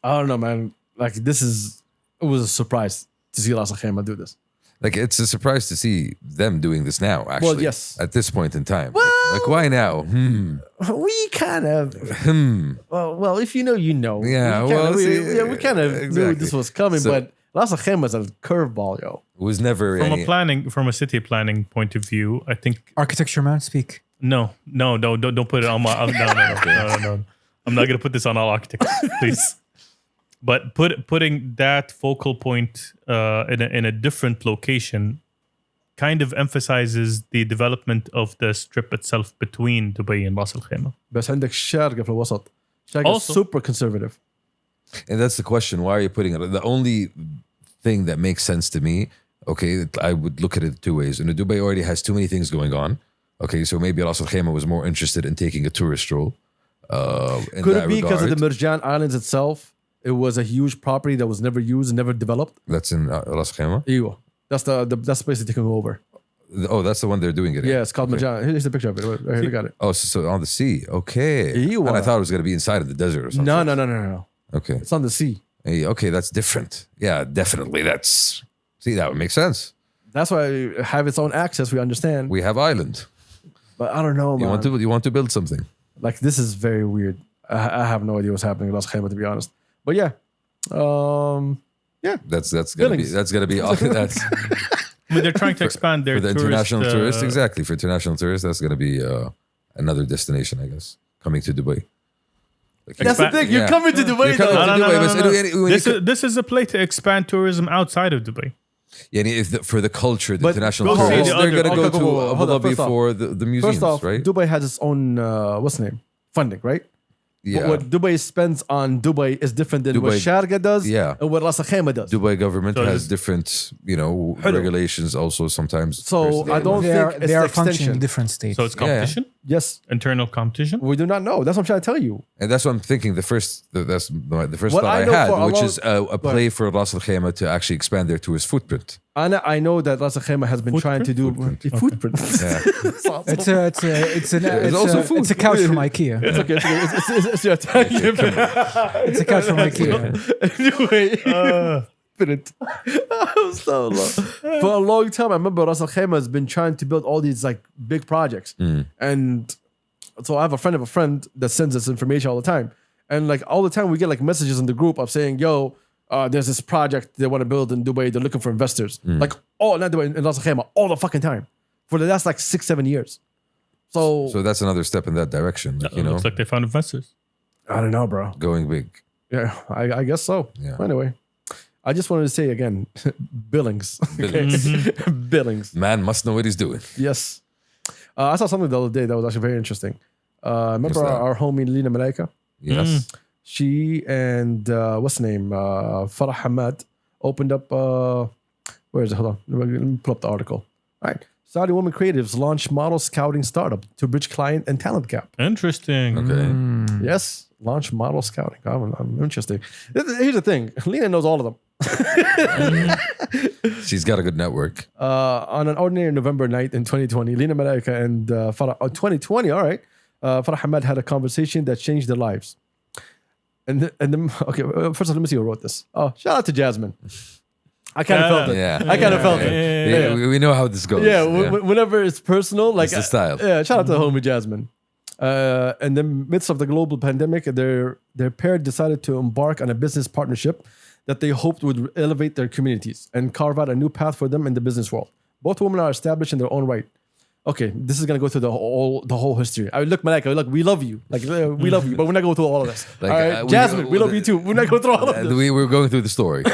I don't know, man. Like it was a surprise to see Ras Al Khaimah do this. Like it's a surprise to see them doing this now. Actually, yes. At this point in time, Well- like why now? We kind of, well, if you know, you know. Yeah, we kinda, well, see, we kind of knew exactly. this was coming, So- but Ras Al Khaimah is a curveball, yo. It was never From a city planning point of view, I think Architecture man, speak. no, don't put it on my no. I'm not gonna put this on all architects, please. But putting that focal point in a different location kind of emphasizes the development of the strip itself between Dubai and Ras Al Khaimah. بس عندك الشارقة في الوسط. Sharjah is Also- super conservative. And that's the question. Why are you putting it? The only thing that makes sense to me, okay, I would look at it two ways. And Dubai already has too many things going on. Okay, so maybe Ras Al Khaimah was more interested in taking a tourist stroll. In Could that it be because of regard. the Marjan Islands itself? It was a huge property that was never used and never developed. That's in Ras Al Khaimah? Ewa. That's the place they're taking over. Oh, that's the one they're doing it in. Yeah, it's called Okay. Marjan. Here's the picture of it. Right here, look at it. Oh, so on the sea. Okay. Ewa. And I thought it was going to be inside of the desert or something. No. Okay. It's on the sea. Hey, okay, that's different. Yeah, definitely. See, that would make sense. That's why it have its own access. We understand. We have island. But I don't know, man. You want to build something. Like, this is very weird. I have no idea what's happening in Ras Khaimah, to be honest. But yeah. That's gonna be that's But they're trying to expand their for the international tourists. Exactly, for international tourists, that's gonna be another destination, I guess, coming to Dubai. Like, That's the thing. You're coming to Dubai. You're coming to Dubai, This is a play to expand tourism outside of Dubai. Yeah, for the culture, the But international go see tourists, the they're other- gonna go to Abu hold on, Dhabi first off. for the museums, First off, right? Dubai has its own, what's the name? Funding, right? Yeah. But what Dubai spends on Dubai is different than what Dubai- Sharjah does Yeah. and what Ras Al Khaimah does. Dubai government So has this- different, regulations also sometimes. So, versus I don't the- think it's They the are functioning extension. in different states. So it's competition, Yes. internal competition. We do not know. That's what I'm trying to tell you. And that's what I'm thinking. The first What thought I I know had, for a which long- is a play for Ras Al Khaimah to actually expand their tourist footprint. I know that Ras Al Khaimah has been trying to do footprint. Yeah. It's also food. It's a couch from IKEA. It's okay. It's your time. It's a couch from IKEA. Anyway. Footprint. So long. For a long time, I remember Ras Al Khaimah has been trying to build all these like big projects. And so I have a friend of a friend that sends us information all the time. And like all the time we get like messages in the group of saying, yo, there's this project they want to build in Dubai. They're looking for investors. Like, not Dubai, in Ras Al Khaimah, all the fucking time. For the last like 6-7 years. So that's another step in that direction. Like, Looks like they found investors. I don't know, bro. going big. Yeah, I guess so. Yeah. Anyway, I just wanted to say again, Billings. Okay? Billings. Man must know what he's doing. Yes. I saw something the other day that was actually very interesting. Remember What's that? our homie Lina Malaika? Yes. She and what's the name? Farah Hamad opened up. Where is it? Hold on. Let me pull up the article. All right. Saudi women creatives launch model scouting startup to bridge client and talent gap. Interesting. Okay. Yes, launch model scouting. I'm interested. Here's the thing. Lena knows all of them. She's got a good network. On an ordinary November night in 2020, Lena Malaika and Farah, 2020, all right, Farah Hamad had a conversation that changed their lives. And then, okay, first of all, let me see who wrote this. Oh, shout out to Jasmine. I kind of felt it. Yeah. I kind of felt it. Yeah, we know how this goes. Yeah, whenever it's personal, like It's the style. Yeah, shout out to the homie Jasmine. In the midst of the global pandemic, their pair decided to embark on a business partnership that they hoped would elevate their communities and carve out a new path for them in the business world. Both women are established in their own right. Okay, this is gonna go through the whole history. Look, Malaka, look, we love you, like we love you, but we're not going through all of this. Like, all right, Jasmine, we love you too. We're not going through all of this. We're going through the story.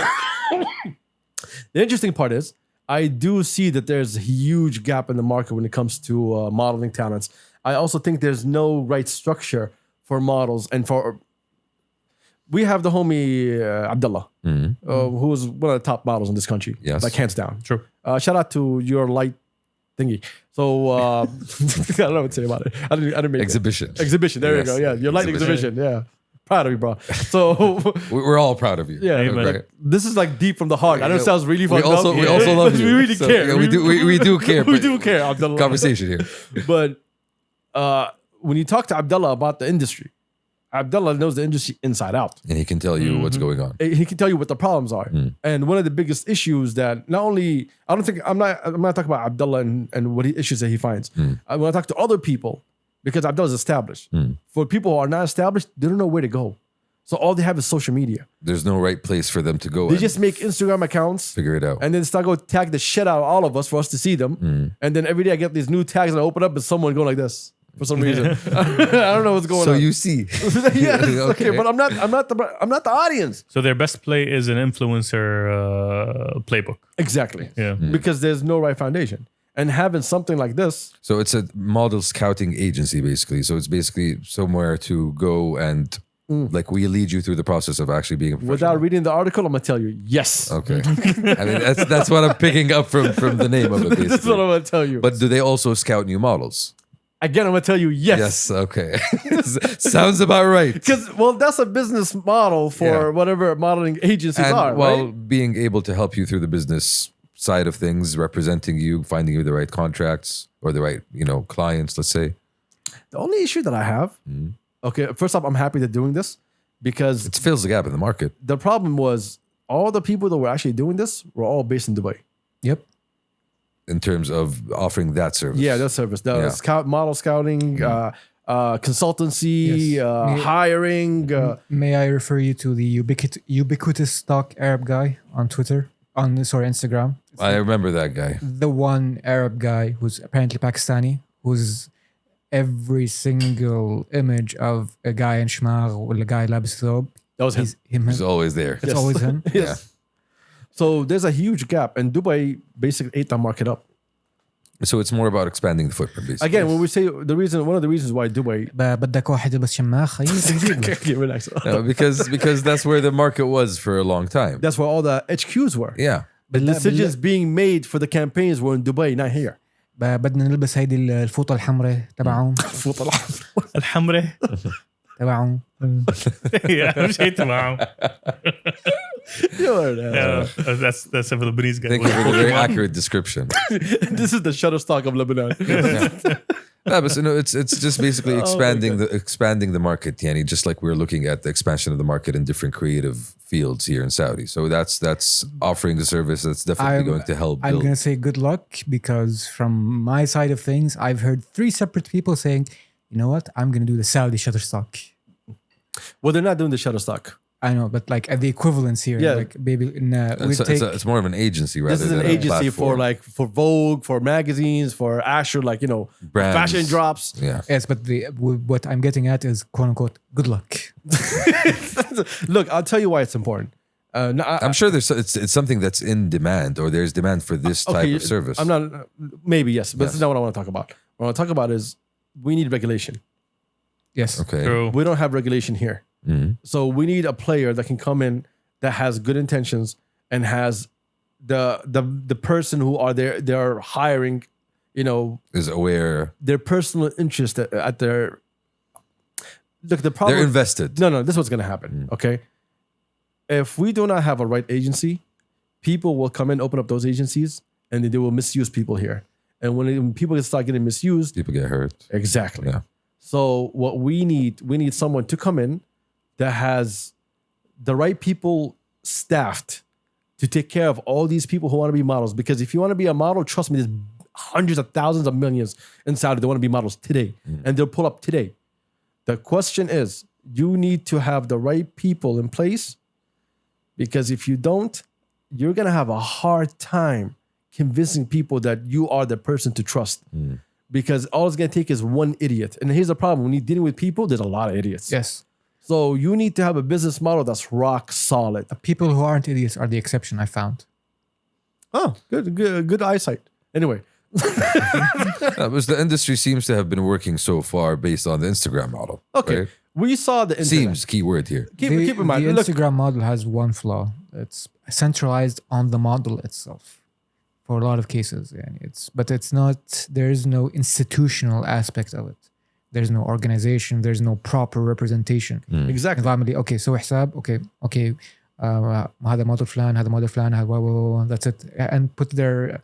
The interesting part is, I do see that there's a huge gap in the market when it comes to modeling talents. I also think there's no right structure for models and for. We have the homie Abdullah, who is one of the top models in this country, Yes. like hands down. True. Shout out to your light thingy. So I don't know what to say about it. I didn't make Exhibition. it. Exhibition. There Yes. you go. Yeah, your light exhibition. Yeah, proud of you, bro. So We're all proud of you. yeah, Amen. like, this is like deep from the heart. I know it sounds really We fucked also up. we also love but you. We really So, care. yeah, we do care. We but do care, Abdullah. Conversation here. But when you talk to Abdullah about the industry, Abdullah knows the industry inside out. And he can tell you what's going on. He can tell you what the problems are. And one of the biggest issues that not only I'm not talking about Abdullah and what issues that he finds. I want to talk to other people because Abdullah's established. For people who are not established, they don't know where to go. So all they have is social media. There's no right place for them to go They and just make Instagram accounts figure it out. and then start go tag the shit out of all of us for us to see them. And then every day I get these new tags and I open up and someone going like this for some reason. I don't know what's going So on. you see. Yes, okay, but I'm not the audience. So their best play is an influencer playbook. Exactly. Yeah. Because there's no right foundation. And having something like this, So it's a model scouting agency, basically. So it's basically somewhere to go and like we lead you through the process of actually being a professional. without reading the article, I'm gonna tell you yes. Okay. I mean, that's what I'm picking up from the name of it, basically. That's what I'm gonna tell you. But do they also scout new models? Again, I'm gonna tell you yes. Yes. Okay. Sounds about right. Because that's a business model for Yeah. whatever modeling agencies And are, while right? being able to help you through the business side of things, representing you, finding you the right contracts or the right, clients, let's say. The only issue that I have, okay, first off, I'm happy they're doing this because It fills the gap in the market. the problem was all the people that were actually doing this were all based in Dubai. Yep. in terms of offering that service. Yeah, that service. The model scouting, consultancy, hiring. May I refer you to the ubiquitous stock Arab guy on Twitter? Instagram. I remember that guy. The one Arab guy who's apparently Pakistani, who's every single image of a guy in shmagh or a guy labis thob. That was him. He's always there. It's always him. Yes. So there's a huge gap, and Dubai basically ate that market up. So it's more about expanding the footprint, basically. Again, when we say one of the reasons why Dubai. بدك واحد يلبس شماغ Relax. No, because that's where the market was for a long time. That's where all the HQs were. Yeah. The decisions being made for the campaigns were in Dubai, not here. بدنا نلبس هيدي الفوطة الحمراء تبعهم الحمراء تبعهم اهم شيء تبعهم. That's a Lebanese guy. Thank you for the very accurate description. This is the Shutterstock of Lebanon. Yeah, but it's just basically expanding the market, Yani, just like we're looking at the expansion of the market in different creative fields here in Saudi. So that's offering a service that's definitely going to help build. I'm going to say good luck, because from my side of things, I've heard 3 separate people saying, you know what, I'm going to do the Saudi Shutterstock. Well, they're not doing the Shutterstock. I know, but like at the equivalence here, like baby, it's more of an agency rather than an agency platform. for Vogue, for magazines, for Asher, brands. Fashion drops. Yeah. Yes, but what I'm getting at is quote unquote good luck. Look, I'll tell you why it's important. I'm sure it's something that's in demand, or there's demand for this type of service. I'm not. Maybe yes, but this is not what I want to talk about. What I want to talk about is we need regulation. Yes. Okay. True. We don't have regulation here. Mm-hmm. So we need a player that can come in that has good intentions and has the person who they're hiring, is aware. Their personal interest at their. Look, the problem. They're invested. No, this is what's going to happen. Okay, if we do not have a right agency, people will come in, open up those agencies, and they will misuse people here. And when people start getting misused, People get hurt. exactly. Yeah. So what we need someone to come in that has the right people staffed to take care of all these people who want to be models. Because if you want to be a model, trust me, there's hundreds of thousands of millions in Saudi that want to be models today. And they'll pull up today. The question is, you need to have the right people in place, because if you don't, you're going to have a hard time convincing people that you are the person to trust. Because all it's going to take is one idiot. And here's the problem. When you're dealing with people, there's a lot of idiots. Yes. So you need to have a business model that's rock solid. People who aren't idiots are the exception, I found. Oh, good eyesight. Anyway. Because the industry seems to have been working so far based on the Instagram model. Okay. Right? We saw the internet. Seems key word here. Keep in mind. The Look, Instagram model has one flaw. It's centralized on the model itself. For a lot of cases, but it's not. There is no institutional aspect of it. There's no organization. There's no proper representation. exactly. Family. Okay, so حساب. Okay. هذا model فلان. هذا model فلان. هذا that's it. And put their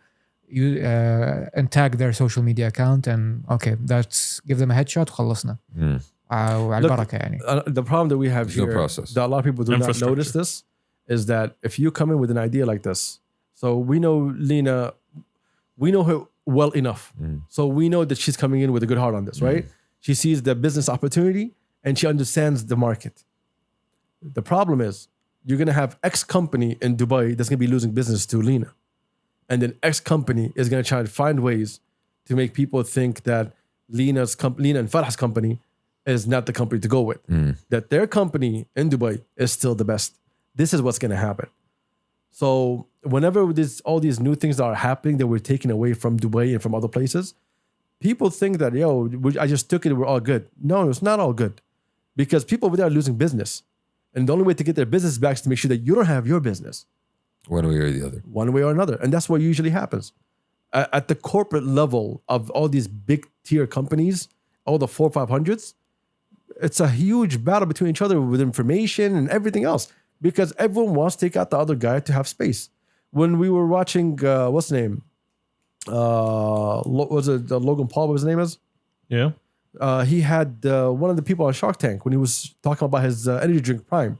and tag their social media account, and okay, that's give them a headshot. خلصنا. وعلى البركة يعني. The problem that we have There's here, no process. that a lot of people do not notice this, is that if you come in with an idea like this, so we know Lena, we know her well enough. So we know that she's coming in with a good heart on this, right? She sees the business opportunity and she understands the market. The problem is you're going to have X company in Dubai that's going to be losing business to Lena. And then X company is going to try to find ways to make people think that Lena and Farah's company is not the company to go with. That their company in Dubai is still the best. This is what's going to happen. So whenever all these new things that are happening that we're taking away from Dubai and from other places, people think that, I just took it, we're all good. No, it's not all good. Because people over there are losing business. And the only way to get their business back is to make sure that you don't have your business. One way or the other. One way or another. And that's what usually happens. At the corporate level of all these big tier companies, all the 400s, 500s, it's a huge battle between each other with information and everything else. Because everyone wants to take out the other guy to have space. When we were watching, what's his name? Was it Logan Paul? What his name is? Yeah. He had one of the people on Shark Tank when he was talking about his energy drink Prime.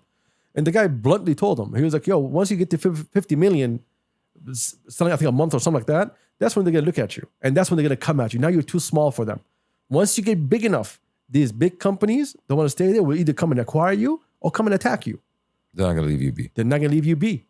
And the guy bluntly told him, he was like, once you get to 50 million selling, I think a month or something like that, that's when they're going to look at you. And that's when they're going to come at you. Now you're too small for them. Once you get big enough, these big companies that want to stay there will either come and acquire you or come and attack you. They're not going to leave you be. They're not going to leave you be.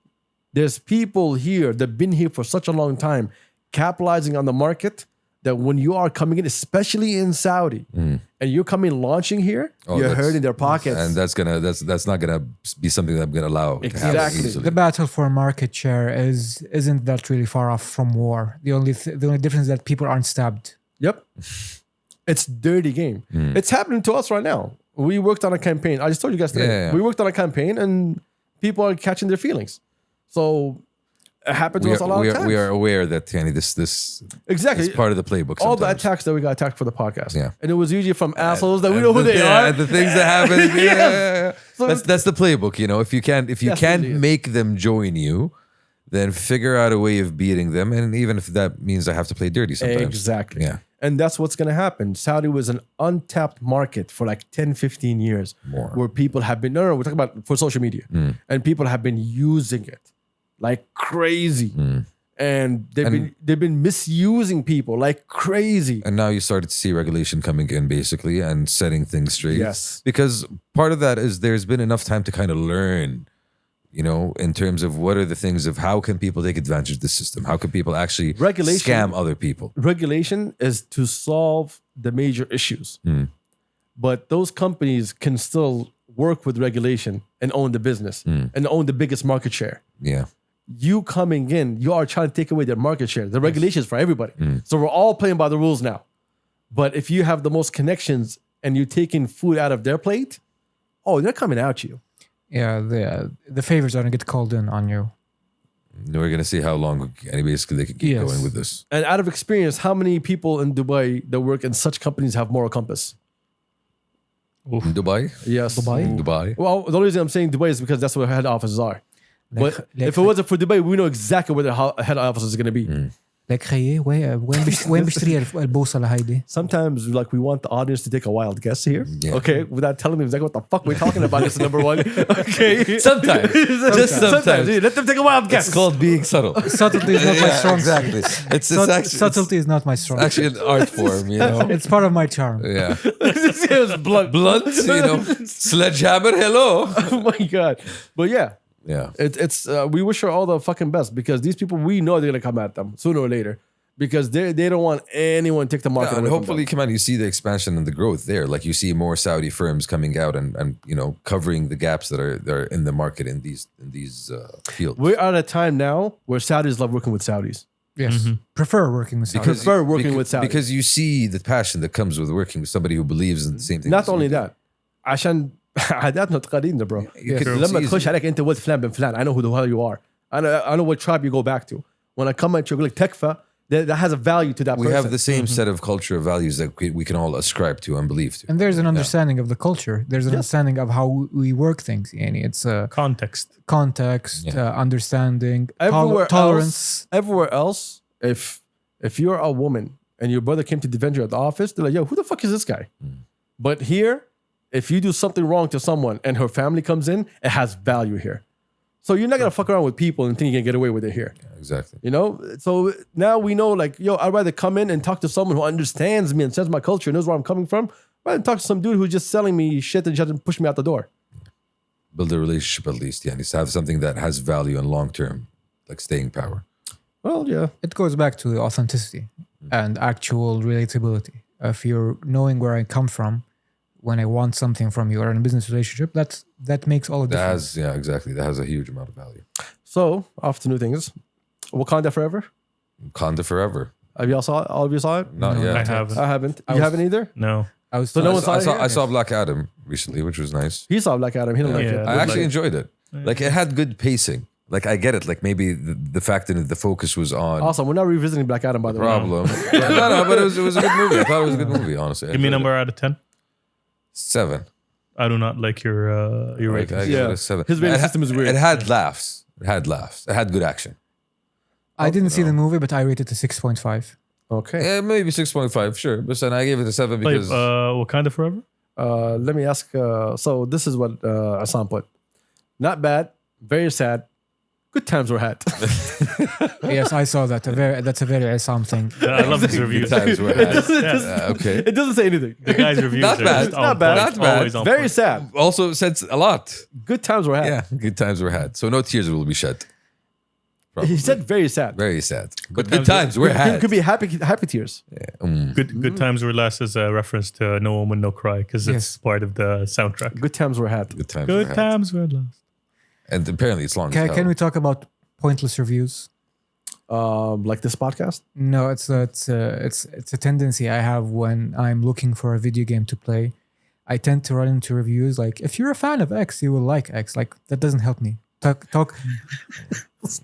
There's people here that have been here for such a long time, capitalizing on the market, that when you are coming in, especially in Saudi, and you're coming launching here, you're hurting their pockets. And that's not gonna be something that I'm gonna allow to happen easily. The battle for market share isn't that really far off from war. The only difference is that people aren't stabbed. Yep. It's dirty game. It's happening to us right now. We worked on a campaign. I just told you guys today. Yeah. We worked on a campaign and people are catching their feelings. So it happened to us a lot of times. We are aware that this exactly is part of the playbook. All the sometimes. attacks that we got attacked for the podcast. Yeah. And it was usually from assholes that we know who they are. The things that happen. Yes. So that's the playbook. If you can't make them join you, then figure out a way of beating them. And even if that means I have to play dirty sometimes. Exactly. Yeah. And that's what's going to happen. Saudi was an untapped market for like 10, 15 years. More. Where people have been, we're talking about for social media. And people have been using it like crazy. And they've been misusing people like crazy. And now you started to see regulation coming in basically and setting things straight. Yes. Because part of that is there's been enough time to kind of learn, in terms of what are the things of how can people take advantage of the system? How can people actually scam other people? Regulation is to solve the major issues. But those companies can still work with regulation and own the business and own the biggest market share. Yeah. You coming in, you are trying to take away their market share. The regulation is for everybody. So we're all playing by the rules now. But if you have the most connections and you're taking food out of their plate, they're coming at you. Yeah, the favors are going to get called in on you. We're going to see how long basically they can keep going with this. And out of experience, how many people in Dubai that work in such companies have moral compass? In Dubai? Yes. Dubai. Well, the only reason I'm saying Dubai is because that's where head offices are. But if it wasn't for Dubai, we know exactly where the head office is going to be. لك خيي وين بشتري البوصلة هيدي؟ Sometimes like we want the audience to take a wild guess here. Yeah. Okay, without telling them exactly what the fuck we're talking about. This is number one. Okay. Sometimes. Just sometimes. Let them take a wild guess. It's called being subtle. Subtlety is not my strong Exactly. suit. Subtlety is not my strong Actually an art form, It's part of my charm. Yeah. It was blunt. Blunt, sledgehammer, hello. Oh my God. But yeah. Yeah. It's we wish her all the fucking best because these people, we know they're gonna come at them sooner or later because they don't want anyone to take the market. And away hopefully, from them. come on, you see the expansion and the growth there. Like you see more Saudi firms coming out and covering the gaps that are in the market in these fields. We're at a time now where Saudis love working with Saudis. Yes. Prefer working with Saudis. Prefer working with Saudis. Because you see the passion that comes with working with somebody who believes in the same thing. Not only that, عشان عاداتنا وتقاليدنا bro. لما تخش عليك انت ولد فلان بن فلان, I know who the hell you are. I know what tribe you go back to. When I come at you, like tekfa, that has a value to that person. We have the same set of culture values that we can all ascribe to and believe to. And there's an understanding of the culture. There's an understanding of how we work things. It's Context. Understanding, tolerance. Everywhere else, if you're a woman and your brother came to defend you at the office, they're like, yo, who the fuck is this guy? But here, if you do something wrong to someone and her family comes in, it has value here. So you're not going to fuck around with people and think you can get away with it here. Yeah, exactly. So now we know, like, yo, I'd rather come in and talk to someone who understands me and understands my culture and knows where I'm coming from, rather than talk to some dude who's just selling me shit and just push me out the door. Build a relationship at least. Yeah, needs to have something that has value and long term, like staying power. Well, yeah. It goes back to the authenticity and actual relatability. If you're knowing where I come from, when I want something from you or in a business relationship, that makes all the difference. Exactly. That has a huge amount of value. So, off to new things. Wakanda Forever? Wakanda Forever. Have y'all saw it? All of you saw it? Not yet. I haven't. I haven't. You haven't either? No. I saw Black Adam recently, which was nice. He saw Black Adam. He didn't like it. I actually enjoyed it. Like it had good pacing. Like I get it. Like maybe the fact that the focus was on. Awesome. We're not revisiting Black Adam, by the way. Problem. No, but it was a good movie. I thought it was a good movie, honestly. Give me a number out of 10. 7. I do not like your rating. I give it a 7. His rating system is weird. It had laughs. It had good action. I didn't see the movie, but I rated it a 6.5. Okay. Yeah, maybe 6.5, sure. But then I gave it a 7 Wait, because Wakanda Forever? Let me ask. So this is what Hassan put. Not bad. Very sad. Good times were had. Yes, I saw that. That's a very Isam thing. I love his Good reviews. times were had. Okay. It doesn't say anything. The guy's reviews Not are bad. just on Not bad. point, Not bad. always on Very point. sad. Also says a lot. Good times were had. Yeah, good times were had. So no tears will be shed. He said very sad. Very sad. But good times were It had. could be happy tears. Good times were last as a reference to No Woman No Cry because it's Yes. part of the soundtrack. Good times were had. Good times were Good had. times were last. And apparently it's long as hell. Can we talk about pointless reviews? Like this podcast. No, it's a tendency I have when I'm looking for a video game to play. I tend to run into reviews like, if you're a fan of X, you will like X. Like that doesn't help me. Talk.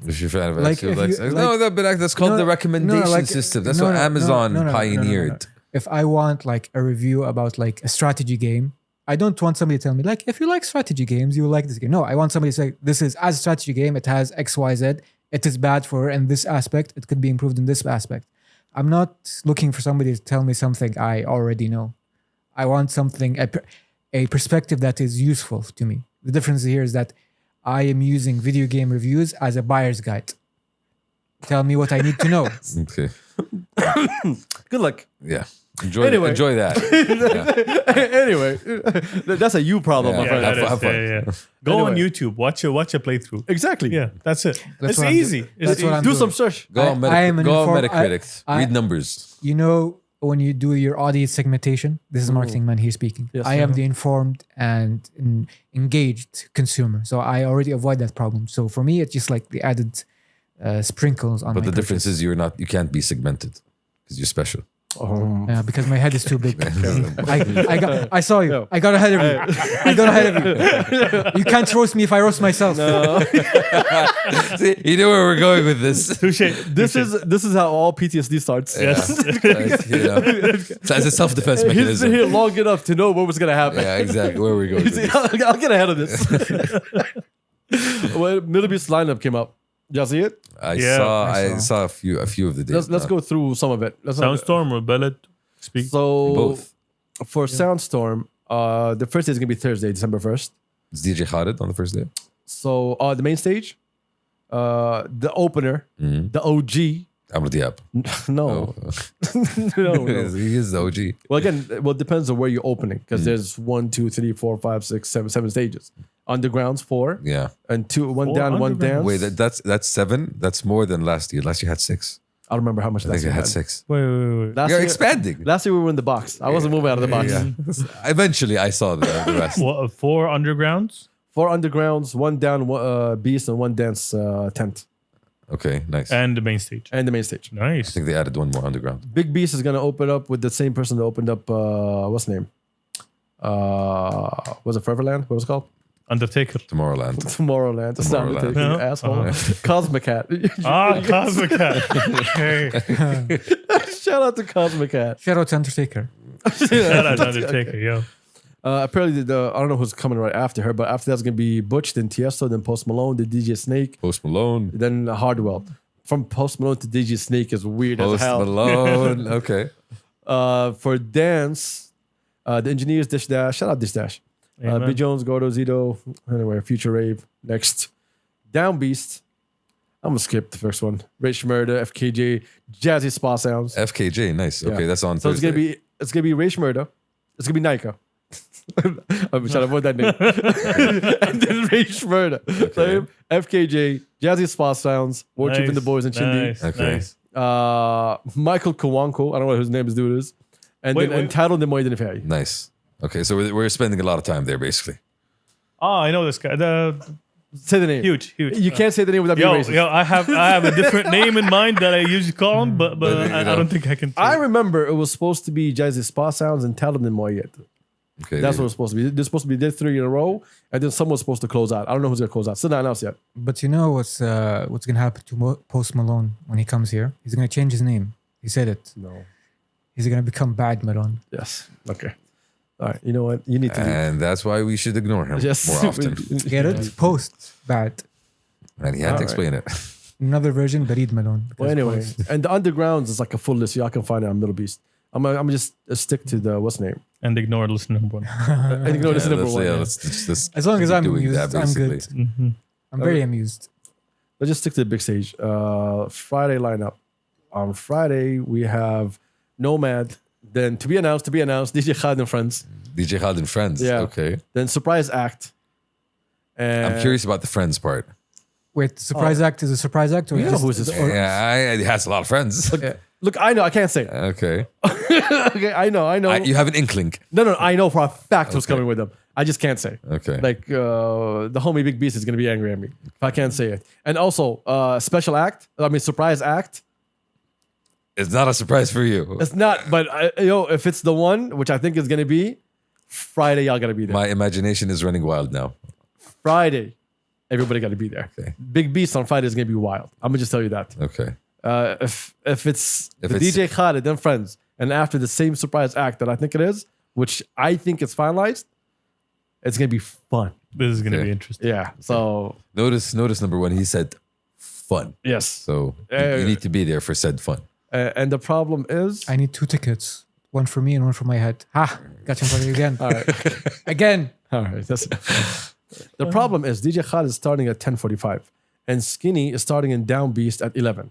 If you're a fan of Like, X, you'll if like you- X. like- No, that's called No, the recommendation no, like- system. That's no, what no, Amazon no, no, no, pioneered. If I want like a review about like a strategy game, I don't want somebody to tell me like, if you like strategy games, you will like this game. No, I want somebody to say, this is as a strategy game, it has X, Y, Z. It is bad for in this aspect. It could be improved in this aspect. I'm not looking for somebody to tell me something I already know. I want something, a perspective that is useful to me. The difference here is that I am using video game reviews as a buyer's guide. Tell me what I need to know. Okay. Good luck. Yeah. Enjoy Anyway. enjoy that. Anyway, that's a you problem, Yeah. my friend. Have fun. Yeah. Go on Anyway. YouTube. Watch a playthrough. Exactly. Yeah, that's it. That's It's what I'm easy. doing. It's That's what easy. I'm Do doing. some search. Go on I am an go on inform- Metacritic. I- Read numbers. You know, when you do your audience segmentation, this is marketing man here speaking. Yes, I am sir. the informed and engaged consumer. So I already avoid that problem. So for me, it's just like the added sprinkles on But my the difference purchase. is you can't be segmented because you're special. Because my head is too big. I saw you. I got ahead of you. I got ahead of you. You can't roast me if I roast myself. See, you know where we're going with this. Touche. This is how all PTSD starts. Yes. Like, you know, it's as a self-defense He's been mechanism. here long enough to know what was gonna happen. Yeah, exactly. Where we're going with this. I'll get ahead of this. Well, mdlbeast lineup came up. Did y'all see it? I saw. saw a few of the days. Let's go through some of it. Soundstorm or Bellet? Speak. So Both. for Soundstorm, the first day is gonna be Thursday, December 1st. Is DJ Khaled on the first day? So the main stage, the opener, Mm-hmm. the OG. Amr Diab. No, Oh. no. He is the OG. Well, again, it depends on where you're opening because there's 1, 2, 3, 4, 5, 6, 7 stages. Underground's 4 Yeah. and 2, 1 4 down, 1 underground? dance. Wait, that's 7. That's more than last year. Last year had 6. I don't remember how much I last think year it had had. 6. Wait. Last You're year, expanding. last year we were in the box. I wasn't moving out of the box. Yeah. Eventually, I saw the rest. What, 4 undergrounds? 4 undergrounds, 1 down beast, and 1 dance tent, Okay, nice. I And the main stage. and the main stage. Nice. think they added one more underground. Big Beast is gonna open up with the same person that opened up. What's the name? Was it Foreverland? What was it called? Undertaker. Tomorrowland. Tomorrowland. It's not Tomorrowland. Undertaker, you No. asshole. Cosmic Cat. Cosmic Cat. Okay. Shout out to Cosmic Cat. Shout out to Undertaker. Shout out to Undertaker, yo. Apparently, I don't know who's coming right after her, but after that's gonna be Butch, then Tiesto, then Post Malone, then DJ Snake, Post Malone. then Hardwell. From Post Malone to DJ Snake is weird as Post hell. Malone. Okay. For dance, the engineers Dish Dash. Shout out Dish Dash. Amen. B Jones, Gordo, Zito. Anyway, Future Rave. Next, Down Beast. I'm gonna skip the first one. Rich Murder, FKJ, Jazzy Spa Sounds. FKJ. Nice. Okay, Yeah. that's on So Thursday. it's gonna be Rich Murder. It's gonna be Nika. I'm trying to avoid that name. And then Rich Murder. So FKJ, Jazzy Spa Sounds, War Chief and the Boys and Chindi. Nice. Okay. Nice. Michael Kawanko. I don't know what his name is. Dude is. And Wait, then wait. Entitled the Moy Denifei. Nice. Okay, so we're spending a lot of time there, basically. Oh, I know this guy. Say the name. Huge. You can't say the name without being racist. Yo, I have a different name in mind that I usually call him, but But, I don't think I can. I remember it was supposed to be Jazzy Spa Sounds and Entitled the Moy yet. Okay. That's what it was supposed to be. They're supposed to be there 3 in a row, and then someone's supposed to close out. I don't know who's gonna close out. Still not announced yet. But you know what's gonna happen to Post Malone when he comes here? He's gonna change his name. He said it. No. He's gonna become Bad Malone. Yes. Okay. All right. You know what? You need to do. And that's why we should ignore him Yes. more often. Get it? Post Bad. And he had All to right. explain it. Another version, Barid Malone. Well, because anyway, Post- and the undergrounds is like a full list. Y'all can find it on mdlbeast. I'm gonna just stick to the what's the name. and ignore listener number one. And you know this is number one. Let's as long as keep I'm doing amused, that, I'm basically. good. I'm very amused. let's just stick to the big stage. Friday lineup. On Friday, we have Nomad. Then to be announced, DJ Khaled and Friends. DJ Khaled and Friends. Yeah. Okay. Then Surprise Act. And I'm curious about the Friends part. Wait, surprise act is a surprise act? Or You know just- who's this? Yeah, he has a lot of friends. Look, I know. I can't say. Okay. Okay, I know. You have an inkling. No, I know for a fact who's coming with them. I just can't say. Okay. Like the homie Big Beast is gonna be angry at me if I can't say it. And also, surprise act. It's not a surprise for you. It's not, but if it's the one, which I think is gonna be Friday, y'all gotta be there. My imagination is running wild now. Friday, everybody gotta be there. Okay. Big Beast on Friday is gonna be wild. I'm gonna just tell you that. Okay. If it's DJ Khaled, then Friends, and after the same surprise act that I think it is, which I think is finalized, it's gonna be fun. This is gonna Okay. be interesting. Yeah. So Notice number one, he said fun. yes. So you need to be there for said fun. And the problem is, I need 2 tickets. One for me and one for my head. Ha! Got you for you again. all right, Again. all right. The problem is DJ Khaled is starting at 10:45, and Skinny is starting in Down Beast at 11.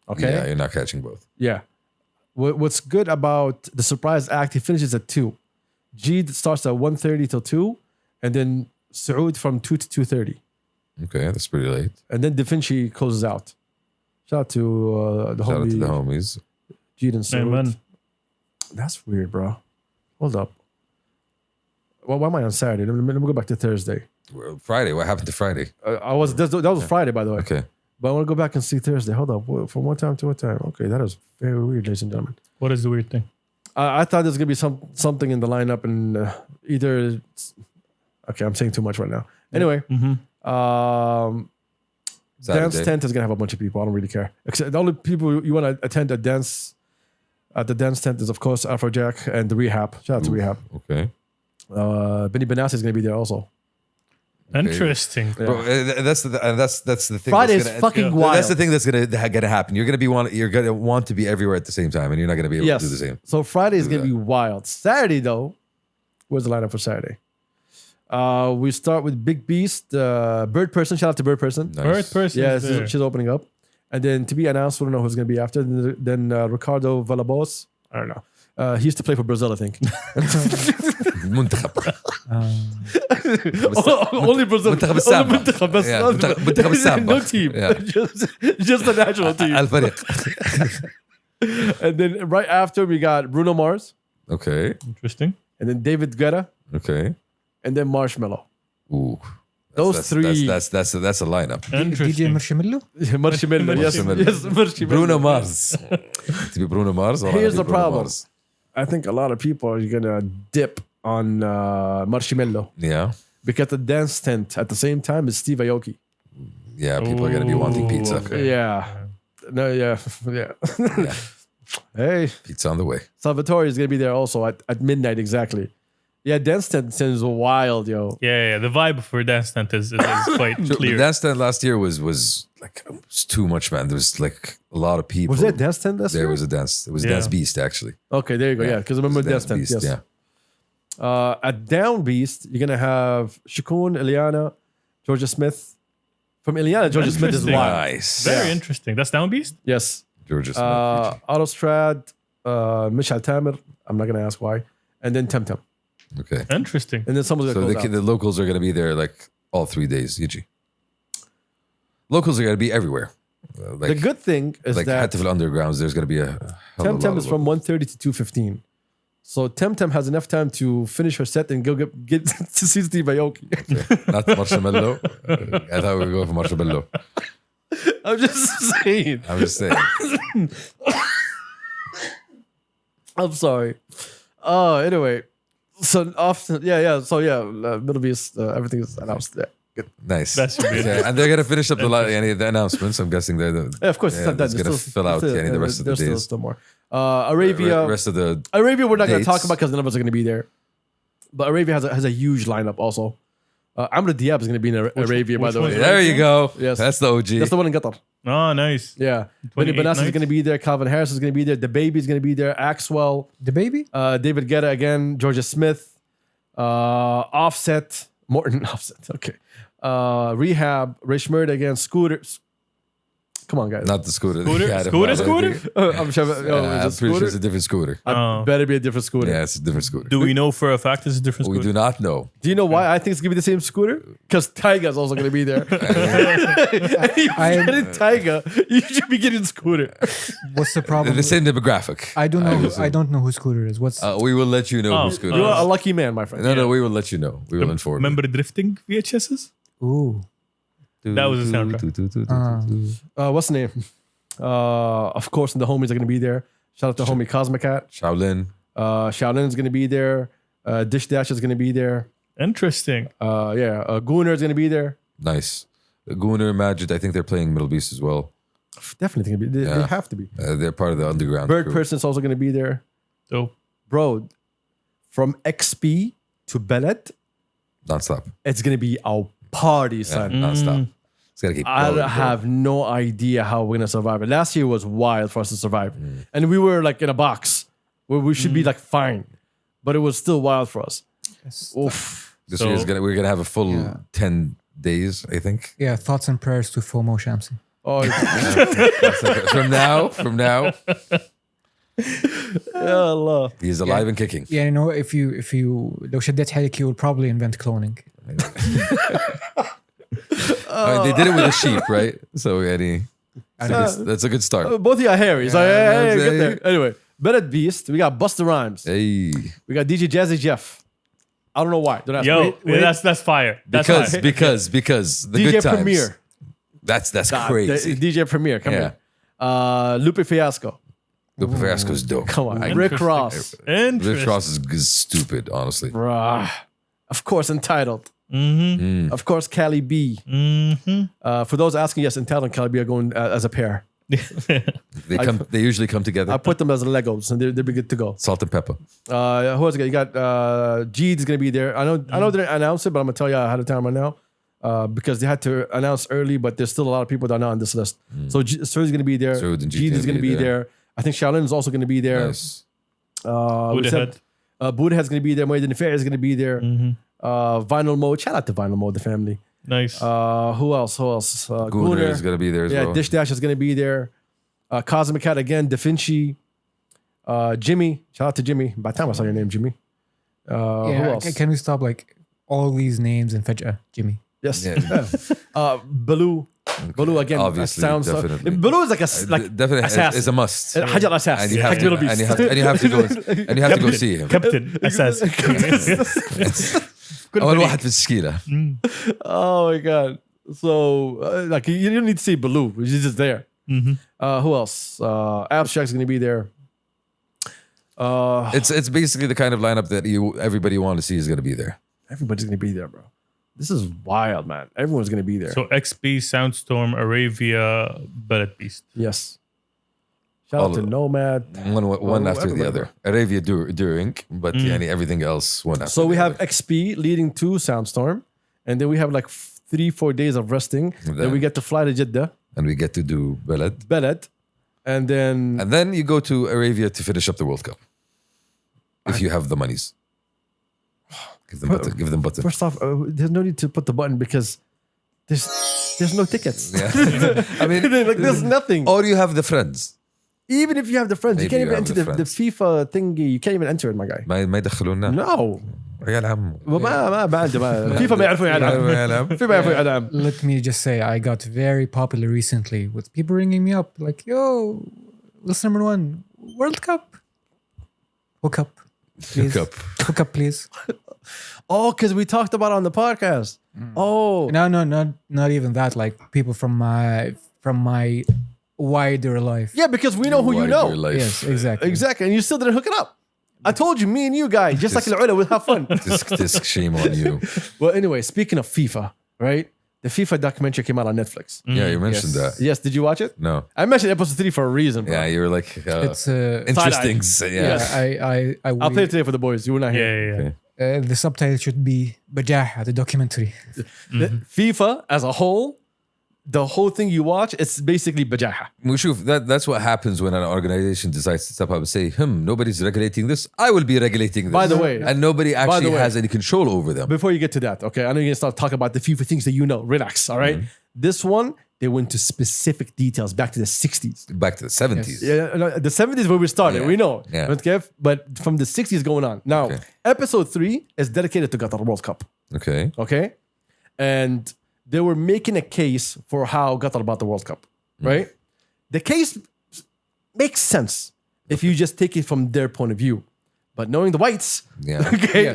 Okay. Yeah, you're not catching both. Yeah. What's good about the surprise act? He finishes at 2. Jeed starts at 1:30 till 2, and then Saud from 2 to 2:30, Okay, that's pretty late. and then Da Vinci closes out. Shout out to the Shout out to the homie homies. Jeed and Saud. Amen. That's weird, bro. Hold up. Well, why am I on Saturday? Let me go back to Thursday. Friday. What happened to Friday? That was Friday, by the way. Okay. But I want to go back and see Thursday. Hold up. From what time to what time? Okay, that is very weird, ladies and gentlemen. What is the weird thing? I thought there's gonna be something in the lineup, and either. Okay, I'm saying too much right now. Anyway, Dance Saturday. Tent is gonna have a bunch of people. I don't really care. Except the only people you want to attend a dance at the Dance Tent is, of course, Afrojack and the Rehab. Shout out to Rehab. Okay. Benny Benassi is gonna be there also. Interesting. Yeah. Bro, that's the thing. Friday that's is gonna- fucking wild. That's the thing that's gonna happen. You're gonna want to be everywhere at the same time, and you're not gonna be able Yes. to do the same. So Friday is Do gonna that. be wild. Saturday though, where's the lineup for Saturday? We start with Big Beast, Bird Person. Shout out to Bird Person. Nice. Bird person. Yeah, she's opening up. And then to be announced, we don't know who's going to be after. Then Ricardo Villalobos. I don't know. He used to play for Brazil, I think. منتخب. Only Brazil. منتخب السابع. Only منتخب بس. Yeah, منتخب السابع. No team. Yeah. just the national team. الفريق. And then right after, we got Bruno Mars. Okay. Interesting. And then David Guetta. Okay. And then Marshmello. Ooh. Those three. That's a lineup. DJ Interesting. Marshmallow? Marshmello. Yes, Marshmello. Bruno Mars. To be Bruno Mars. or Here's to the be Bruno problem. Mars? I think a lot of people are going to dip on Marshmello. Yeah. Because the dance tent at the same time is Steve Aoki. Yeah. People are gonna be wanting pizza. Okay. Yeah. No, yeah. Yeah. Hey, Pizza on the way. Salvatore is going to be there also at midnight exactly. Yeah, dance tent seems wild, yo. Yeah. The vibe for Dance Tent is quite The clear. dance tent last year was like it was too much, man. There was like a lot of people. Was there a dance tent this There year? was a dance. It was Yeah. Dance Beast actually. Okay, there you go. Yeah, because I remember It was dance tent. Beast, Yes. Yeah. At Down Beast, you're going to have Shakun, Ileana, Georgia Smith. From Ileana, Georgia Smith is Interesting. wild. Nice. Very interesting. That's Down Beast? Yes. Georgia Smith. Autostrad, Michal Tamer. I'm not going to ask why. And then Temtem. Okay. Interesting. And then someone's So going to close the locals are going to be there like all 3 days. EG. Locals are going to be everywhere. The good thing is like that Hatifel Undergrounds, there's going to be a hell of a lot Temtem of is from 1:30 to 2:15. So Temtem has enough time to finish her set and go get to see Steve Aoki. locals. Not Marshmallow. I thought we were going for Marshmallow. I'm just saying. I'm just saying. I'm sorry. Anyway. So often, yeah. So Middle Beast, everything is announced. Yeah. Good. Nice. That should be Okay, and they're going to finish up the announcements. I'm guessing they're Yeah, of course, it's not done. it's going to fill out the rest of the There's days. still more. Arabia. Rest of the Arabia, we're not going to dates. talk about because none of us are going to be there. But Arabia has a huge lineup also. Amr Diab is going to be in Arabia, by which the way. one? There you go. Yes. That's the OG. That's the one in Qatar. Oh, nice. Yeah. Benny 28 Benassi is nights? going to be there. Calvin Harris is going to be there. The Baby is going to be there. Axwell, The baby? David Guetta again. Georgia Smith, Offset, Morton Offset. Okay. Rehab, Ray Schmurda again. Scooter. Come on, guys. Not the scooter. Scooter? I'm sure. I'm pretty sure it's a different scooter. Better be a different scooter. Yeah, it's a different scooter. Do we know for a fact it's a different We scooter? do not know. Do you know why I think it's gonna be the same scooter? Because Tyga's also gonna be there. And if you're getting Tyga, you should be getting scooter. What's the They're problem? the same demographic. I don't know. assume. I don't know who Scooter is. What's We will let you know who scooter You is. are a lucky man, my friend. No, we will let you know. We will inform you. Remember drifting VHSs? ooh? That was the soundtrack. What's the name? Of course, the homies are gonna be there. Shout out to homie Cosmicat. Shaolin. Shaolin's gonna be there. Dish Dash is gonna be there. Interesting. Gooner is gonna be there. Nice. Gooner, Majid, I think they're playing Middle Beast as well. Definitely gonna be. They Yeah. have to be. They're part of the underground Bird crew. Person's also gonna be there. So Bro, from XP to Bellet, Non-stop. it's gonna be a party, Yeah, son. non-stop. It's got to keep I going, have no idea how we're gonna survive it. Last year was wild for us to survive, and we were like in a box where we should be like fine, but it was still wild for us. Oof. This So- year's we're gonna have a full Yeah. 10 days, I think. Yeah, thoughts and prayers to FOMO Shamsi. Oh, From now, ya Allah. he's alive and kicking. Yeah, you know, if you لو شديت حيلك, you will probably invent cloning. I mean, they did it with a sheep, right? So that's a good start. Both of you are hairy. So Yeah, get okay. there. Anyway, Bellet Beast. We got Busta Rhymes. Hey, We got DJ Jazzy Jeff. I don't know why. Don't ask Yo, me. that's fire. That's fire. because the DJ good times. Premier. That's Nah, crazy. DJ Premier. Come Yeah. here. Lupe Fiasco. Lupe Fiasco's dope. Come on. Like, Rick Ross. Interesting. Rick Ross is stupid, honestly. Bruh. Of course, Entitled. Mm-hmm. Of course, Cali B. Mm-hmm. For those asking, yes, Entitled and Cali B are going as a pair. They usually come together. I put them as Legos, and they'll be good to go. Salt and pepper. Who else? You got Jeed's going to be there. I know they didn't announce it, but I'm going to tell you ahead of time right now. Because they had to announce early, but there's still a lot of people that are not on this list. So Sur's going to be there. Surd and Jeed is going to be there. I think Shaolin is also going to be there. Nice. We said Buddha's going to be there. Moed Fair is going to be there. Vinyl Mode. Shout out to Vinyl Mode, the family. Nice. Who else? Gooner is gonna be there as well. Dish Dash is going to be there. Cosmic Cat again. Da Vinci. Jimmy. Shout out to Jimmy. By the time I saw your name, Jimmy. Who else? Can we stop like all these names and Faj'a, Jimmy? Yes. Yeah. Baloo. Baloo again. Obviously, sounds definitely. Baloo is like Definitely assassin. is a must. Hajar Assas. And you have to, Middle and Beast. you have to go see him. Captain Assas. أول واحد في التشكيلة. Oh my god. So like you don't need to see Baloo. He's just there. Who else? Abstract's gonna be there. It's basically the kind of lineup that everybody want to see is gonna be there. Everybody's gonna be there, bro. This is wild, man. Everyone's gonna be there. So XP, Soundstorm, Aravia, Bellet Beast. Yes. Shout All out to of- Nomad. One after the everybody, other. Arabia during, but everything else one after. So we the have other. XP leading to Soundstorm, and then we have like 3-4 days of resting. Then we get to fly to Jeddah, and we get to do Beled. Beled, and then And then you go to Arabia to finish up the World Cup. If you have the monies. Give them butter. first off, there's no need to put the button because there's no tickets. Yeah. I mean, like there's nothing. or you have the friends. Even if you have the friends, you Maybe can't you even have enter the the FIFA thingy. You can't even enter it, my guy. ما يدخلونا. No. عيال عمو. ما بعد فيفا ما يعرفون يلعب. فيفا ما يعرفون يلعب. Let me just say, I got very popular recently with people ringing me up like, yo, listen, number one, World Cup. Hook up. Please. Hook up, please. Oh, because we talked about it on the podcast. Oh. No, not even that. Like people from my wider life. Yeah, because we know who you know. Yes, exactly. Exactly. And you still didn't hook it up. I told you, me and you guys, just like Al-Ula, we'll have fun. Disc shame on you. Well, anyway, speaking of FIFA, right? The FIFA documentary came out on Netflix. Yeah, you mentioned Yes. that. Yes, did you watch it? No. I mentioned episode 3 for a reason, bro. Yeah, you were like It's interesting. yeah. I I'll play it today for the boys. You were not here. Yeah. the subtitle should be Bajaha, the documentary. The FIFA as a whole, the whole thing you watch, it's basically bajaha. Mushuf, that's what happens when an organization decides to step up and say, nobody's regulating this. I will be regulating this. By the way- and nobody actually way- has any control over them. Before you get to that, okay, I know you're going to start talking about the FIFA things that you know. Relax, all right? This one they went to specific details back to the 60s. Back to the 70s. Yeah, no, the 70s where we started. Yeah. We know. Yeah. But from the 60s going on. Now, Okay. episode 3 is dedicated to Qatar World Cup. Okay. Okay? And they were making a case for how Qatar bought the World Cup. Right? The case makes sense if you just take it from their point of view. But knowing the whites, Yeah. okay,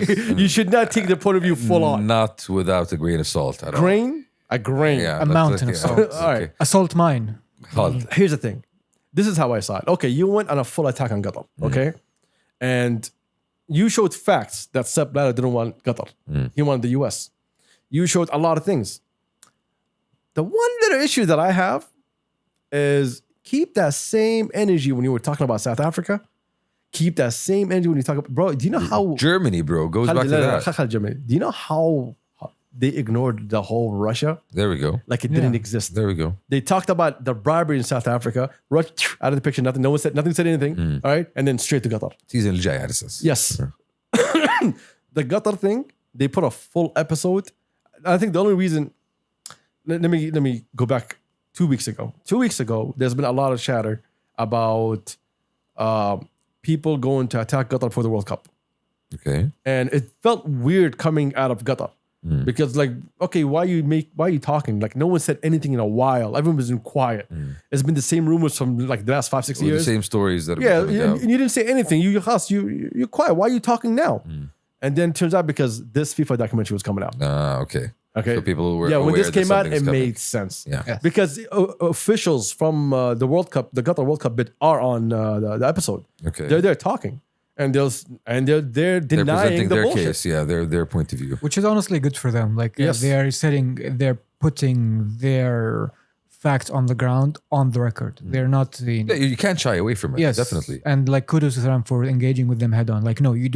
you should not take their point of view full on. Not without a grain of salt. At all. A grain. Yeah, A that's mountain of salt. All right. A salt mine. Hot. Here's the thing. This is how I saw it. Okay, you went on a full attack on Qatar. Okay? And you showed facts that Sepp Blatter didn't want Qatar. He wanted the US. You showed a lot of things. The one little issue that I have is keep that same energy when you were talking about South Africa. Keep that same energy when you talk about, bro, do you know how Germany, bro, goes back to that. Germany. Do you know how they ignored the whole Russia? There we go. Like it didn't exist. There we go. They talked about the bribery in South Africa, rushed out of the picture, nothing. No one said nothing, said anything. All right. And then straight to Qatar. Season الجاي على أساس. Yes. The Qatar thing, they put a full episode. I think the only reason, let me go back 2 weeks ago. 2 weeks ago, there's been a lot of chatter about people going to attack Qatar for the World Cup. Okay. And it felt weird coming out of Qatar. Because like, okay, why are you talking? Like no one said anything in a while. Everyone was in quiet. It's been the same rumors from like the last 5-6 Well, years. the same stories that have Yeah, been coming out. and you didn't say anything. You're quiet. Why are you talking now? And then it turns out because this FIFA documentary was coming out. Okay. Okay. So people were when aware this that came out, it something's coming. made sense. Yeah. Yes. Because officials from the World Cup, the Qatar World Cup bit, are on the episode. Okay. They're there talking, and they're They're denying presenting the their bullshit. case. Yeah, their point of view. Which is honestly good for them. Like Yes. they're putting their facts on the ground, on the record. They're not Yeah, you can't shy away from it. yes, Definitely. And like kudos to them for engaging with them head on. Like no, you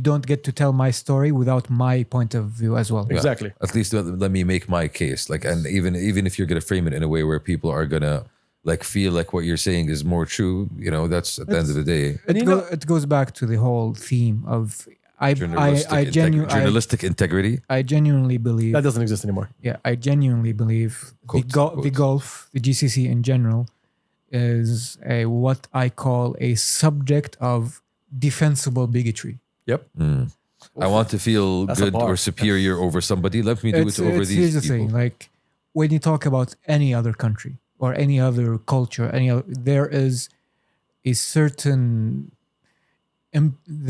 don't get to tell my story without my point of view as well. Exactly. At least let me make my case. Like, and even if you're gonna frame it in a way where people are gonna like feel like what you're saying is more true, that's at the end of the day. It goes back to the whole theme of journalistic integrity. I genuinely believe That doesn't exist anymore. I genuinely believe Quotes. the Gulf, the GCC in general, is what I call a subject of defensible bigotry. Yep. I want to feel That's a good bar. or superior over somebody. Let me do it over these Here's the people. thing: like when you talk about any other country or any other culture, there is a certain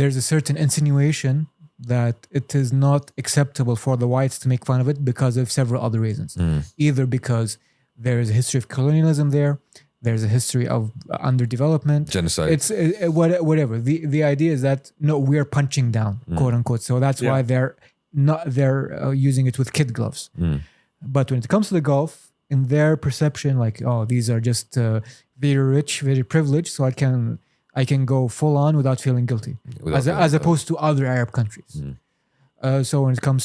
there's a certain insinuation that it is not acceptable for the whites to make fun of it because of several other reasons. Either because there is a history of colonialism there's a history of underdevelopment, Genocide. It's whatever. The idea is that no, we are punching down, quote unquote. So that's why they're using it with kid gloves. But when it comes to the Gulf, in their perception, like, oh, these are just very rich, very privileged, so I can go full on without feeling guilty, as opposed to other Arab countries. So when it comes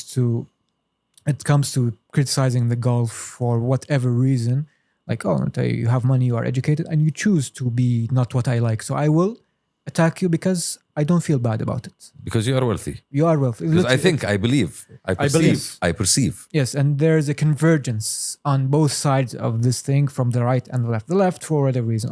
to criticizing the Gulf for whatever reason, like, oh, you have money, you are educated, and you choose to be not what I like, so I will attack you because I don't feel bad about it. Because you are wealthy. You are wealthy. Because I believe. I perceive. Yes, and there's a convergence on both sides of this thing from the right and the left. The left, for whatever reason,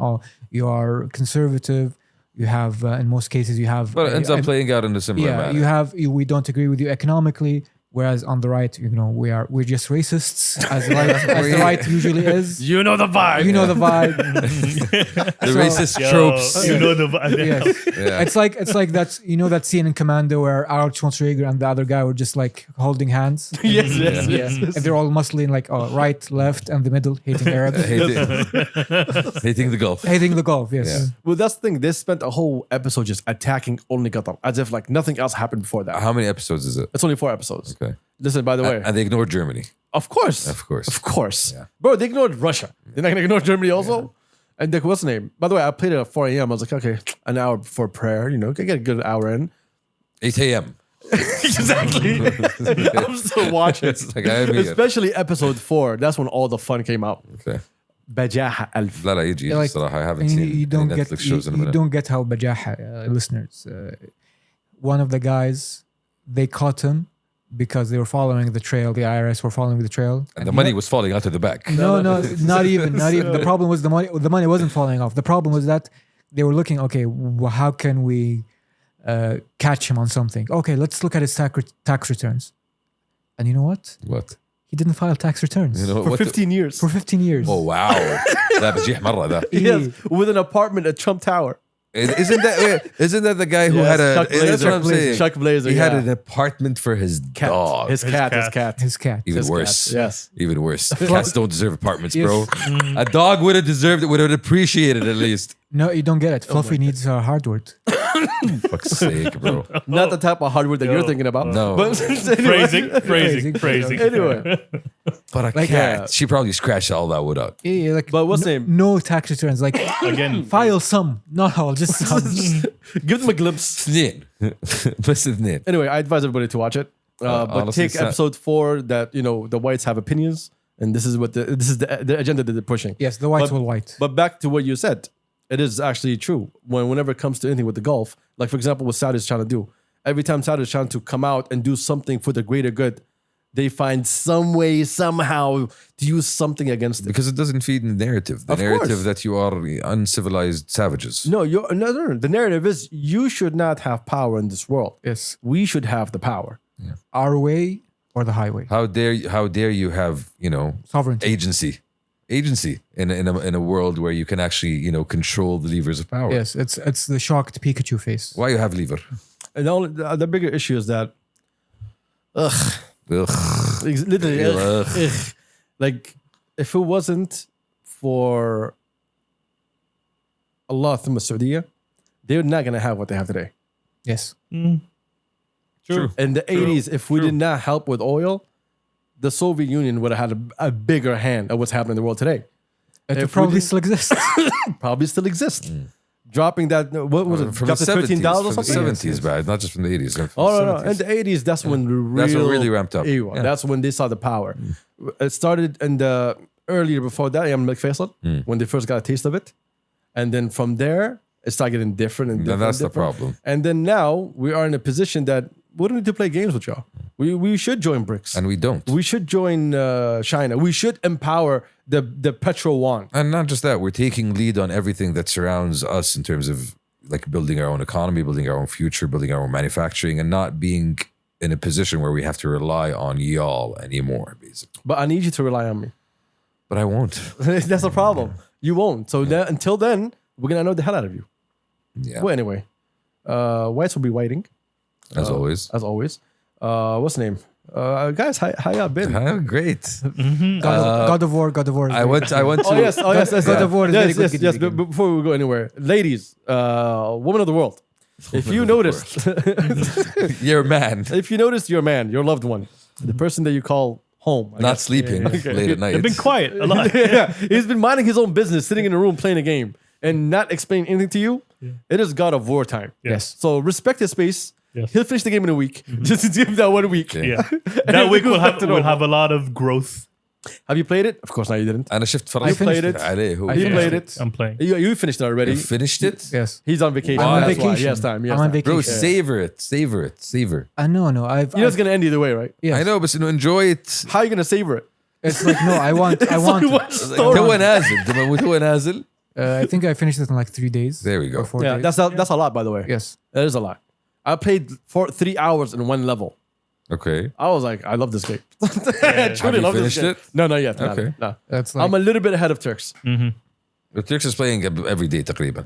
you are conservative. You have, in most cases, you have. But it ends up playing out in a similar manner. We don't agree with you economically. Whereas on the right, we're just racists, as the right usually is. You know the vibe. You know the vibe. The racist tropes. You know the Yes. Yeah. It's like that. That scene in Commando where Arnold Schwarzenegger and the other guy were just like holding hands. yes. And they're all muscling like right, left, and the middle, hating Arabs, Hating the Gulf. hating the Gulf. Yes. Yeah. Well, that's the thing. They spent a whole episode just attacking only Qatar, as if like nothing else happened before that. How many episodes is it? It's only 4 episodes. Okay. Listen, by the way, And they ignored Germany. of course. Of course. Of course. Yeah. Bro, they ignored Russia. They're not going to ignore Germany also? Yeah. And what's the name? By the way, I played it at 4 a.m. I was like, okay, an hour before prayer, can get a good hour in. 8 a.m. Exactly. I'm still watching. It's like, I mean, Especially episode 4. That's when all the fun came out. okay. Bajaha Alf. لا يجي Like, الصراحة. I haven't and seen you don't any get Netflix shows in a you minute. don't get how Bajaha listeners. One of the guys, they caught him because they were following the trail. The IRS were following the trail. And the money was falling out of the back. No, not even. The problem was the money. The money wasn't falling off. The problem was that they were looking. Okay, how can we catch him on something? Okay, let's look at his tax returns. And you know what? What? He didn't file tax returns For 15 years. for 15 years. Oh, wow. لا بجيح مرة ده. Yes, with an apartment at Trump Tower. Isn't that the guy who had a... Chuck Blazer. That's what I'm saying. Chuck Blazer, He had yeah. an apartment for his dog. His cat. His cat. Even His worse. cat, yes. Even worse. Cats don't deserve apartments, Yes. bro. A dog would have deserved it, would have appreciated it at least. No, you don't get it. Fluffy needs hardwood. Fuck's sake, bro. Not the type of hardware that you're thinking about. No. But Phrasing. Anyway. But a cat, she probably scratched all that wood out. Yeah, like, But what's name? No tax returns. Like, Again, file some, not all, just some. Give them a glimpse. اثنين. بس اثنين. Anyway, I advise everybody to watch it. But honestly, take episode 4 that, the whites have opinions. And this is the agenda that they're pushing. Yes, the whites But- will white. But back to what you said, it is actually true. Whenever it comes to anything with the Gulf, like for example, what Saudi is trying to do, every time Saudi is trying to come out and do something for the greater good, they find some way, somehow, to use something against it. Because it doesn't feed the narrative. The Of narrative course. that you are uncivilized savages. No, no. The narrative is you should not have power in this world. Yes. We should have the power. Our way or the highway. How dare you have, Sovereignty. agency in a world where you can actually, control the levers of power. Yes, it's the shocked Pikachu face. Why you have lever? And the bigger issue is that, Ugh. literally, Ugh. like if it wasn't for Allah through Saudiya, they're not gonna have what they have today. Yes. true. In the 80s, if we did not help with oil, the Soviet Union would have had a bigger hand at what's happening in the world today. It If we probably didn't- still exists. Probably still exists. Dropping that, what was it? From Dropped the to $13 or From the something? 70s, bad, not just from the 80s. From Oh, the no. 70s. In the 80s, that's when the real... That's what really ramped up. Ewa. Yeah. That's when they saw the power. It started in the... Earlier before that, Faisal, when they first got a taste of it. And then from there, it started getting different and Then different. that's the different. problem. And then now, we are in a position that we don't need to play games with y'all. We should join BRICS. And we don't. We should join China. We should empower the petro yuan. And not just that, we're taking lead on everything that surrounds us in terms of like building our own economy, building our own future, building our own manufacturing, and not being in a position where we have to rely on y'all anymore, basically. But I need you to rely on me. But I won't. That's the problem. You won't. So until then, we're going to know the hell out of you. Yeah. Well, anyway, whites will be waiting, As always. as always. What's the name? Guys, how y'all been? Great. God of War. I went to Oh, yes. God of War is very good. Yes. But before we go anywhere, ladies, woman of the world, if you noticed, You're a man. if you noticed your man, your loved one, the person that you call home, I Not guess. sleeping late at night. They've been quiet a lot. yeah, he's been minding his own business, sitting in a room playing a game and not explaining anything to you. It is God of War time. Yes. So respect his space. Yes. He'll finish the game in a week. Just give him that 1 week. Yeah. And That week goes back to we'll normal. have a lot of growth. Have you played it? Of course, no, you didn't. أنا شفت I played it. عليه هو. He finished played it. it. I'm playing. You finished it already. You finished it? Yes. He's on vacation. I'm on That's why. vacation. He has time. He has I'm on time. vacation. Bro, savor it. Savor it. Savor. No. I've. You know it's gonna end either way, right? yes. I know, but enjoy it. How are you gonna savor it? It's like no. I want. تو نازل تو نازل. I think I finished it in like 3 days. There we go. Or 4 Yeah, days. that's a lot, by the way. Yes. That is a lot. I played for 3 hours in one level. Okay. I was like, I love this game. I Have truly you love this finished game. it? No, not yet. Okay. No. That's like. I'm a little bit ahead of Turks. The Turks is playing every day تقريبا.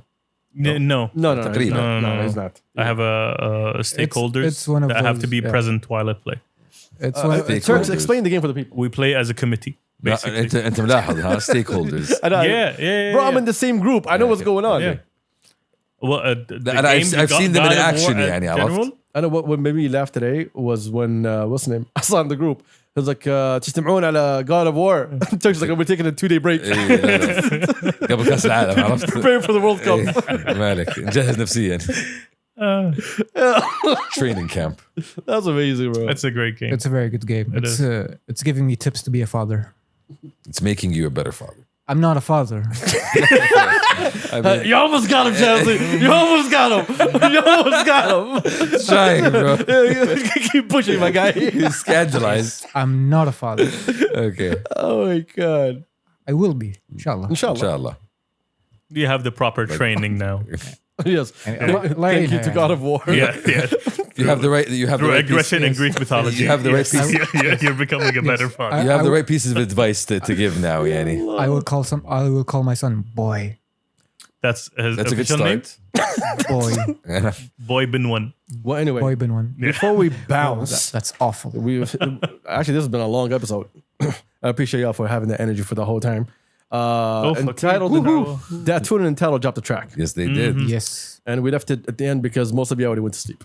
No. No, تقريبا. no, he's not. I have stakeholders it's one of that have to those, be yeah. present while I play. it's one. stakeholders. Turks, explain the game for the people. We play as a committee, basically. أنت ملاحظ ها stakeholders. I know, Yeah. Bro, I'm in the same group. I know what's going on. Yeah. Well, the And I've games seen them in God of War action, at يعني general. عرفت. I know what made me laugh today was when what's the name? I saw in the group. It was like تجتمعون على God of War. Turks like we're taking a 2-day break. إيه، لا، لا. قبل كأس العالم عرفت. Preparing for the World Cup. إيه، مالك نجهز نفسيا. Training camp. That's amazing, bro. That's a great game. It's a very good game. It It's giving me tips to be a father. It's making you a better father. I'm not a father. I mean, You almost got him, Chelsea. You almost got him. You almost got him. trying, bro. Keep pushing, my guy. He's scandalized. I'm not a father. Okay. Oh my god. I will be, inshallah. Inshallah. Inshallah. You have the proper training now. Yes. Like, Thank you to God of War. Yeah. You have the right. You have the right Aggression in pieces. Greek mythology. You have the right Yes. pieces. You're becoming a better father. You have the right pieces of advice to give now, Yanni. I will call my son boy. That's his That's a good official name. start. Boy. Boy bin one. Well, anyway, Boy been one. before we bounce, That's awful. actually, this has been a long episode. I appreciate y'all for having the energy for the whole time. Entitled, Dattune and Entitled dropped the track. Yes, they did. Yes. And we left it at the end because most of you already went to sleep.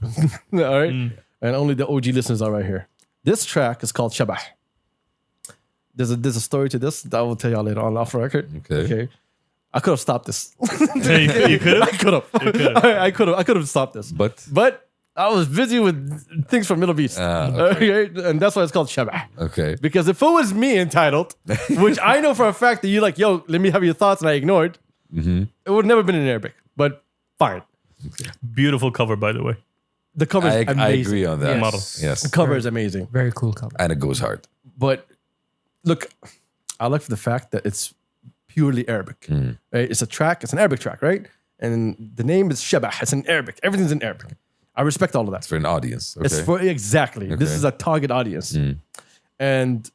All right? And only the OG listeners are right here. This track is called Shabah. There's a story to this that I will tell y'all later on off record. Okay. I could have stopped this. You could I could have. I could have stopped this. But I was busy with things from mdlbeast. Okay. And that's why it's called Shabah. Okay. Because if it was me entitled, which I know for a fact that you're like, yo, let me have your thoughts, and I ignored, it would never been in Arabic. But fine. Beautiful cover, by the way. The cover is amazing. I agree on that. Yes. Yes. The cover is amazing. Very cool cover. And it goes hard. But look, I like the fact that it's purely Arabic. Right? It's a track. It's an Arabic track, right? And the name is Shabah. It's in Arabic. Everything's in Arabic. I respect all of that. It's for an audience. Okay. It's for exactly. This Okay. is a target audience. And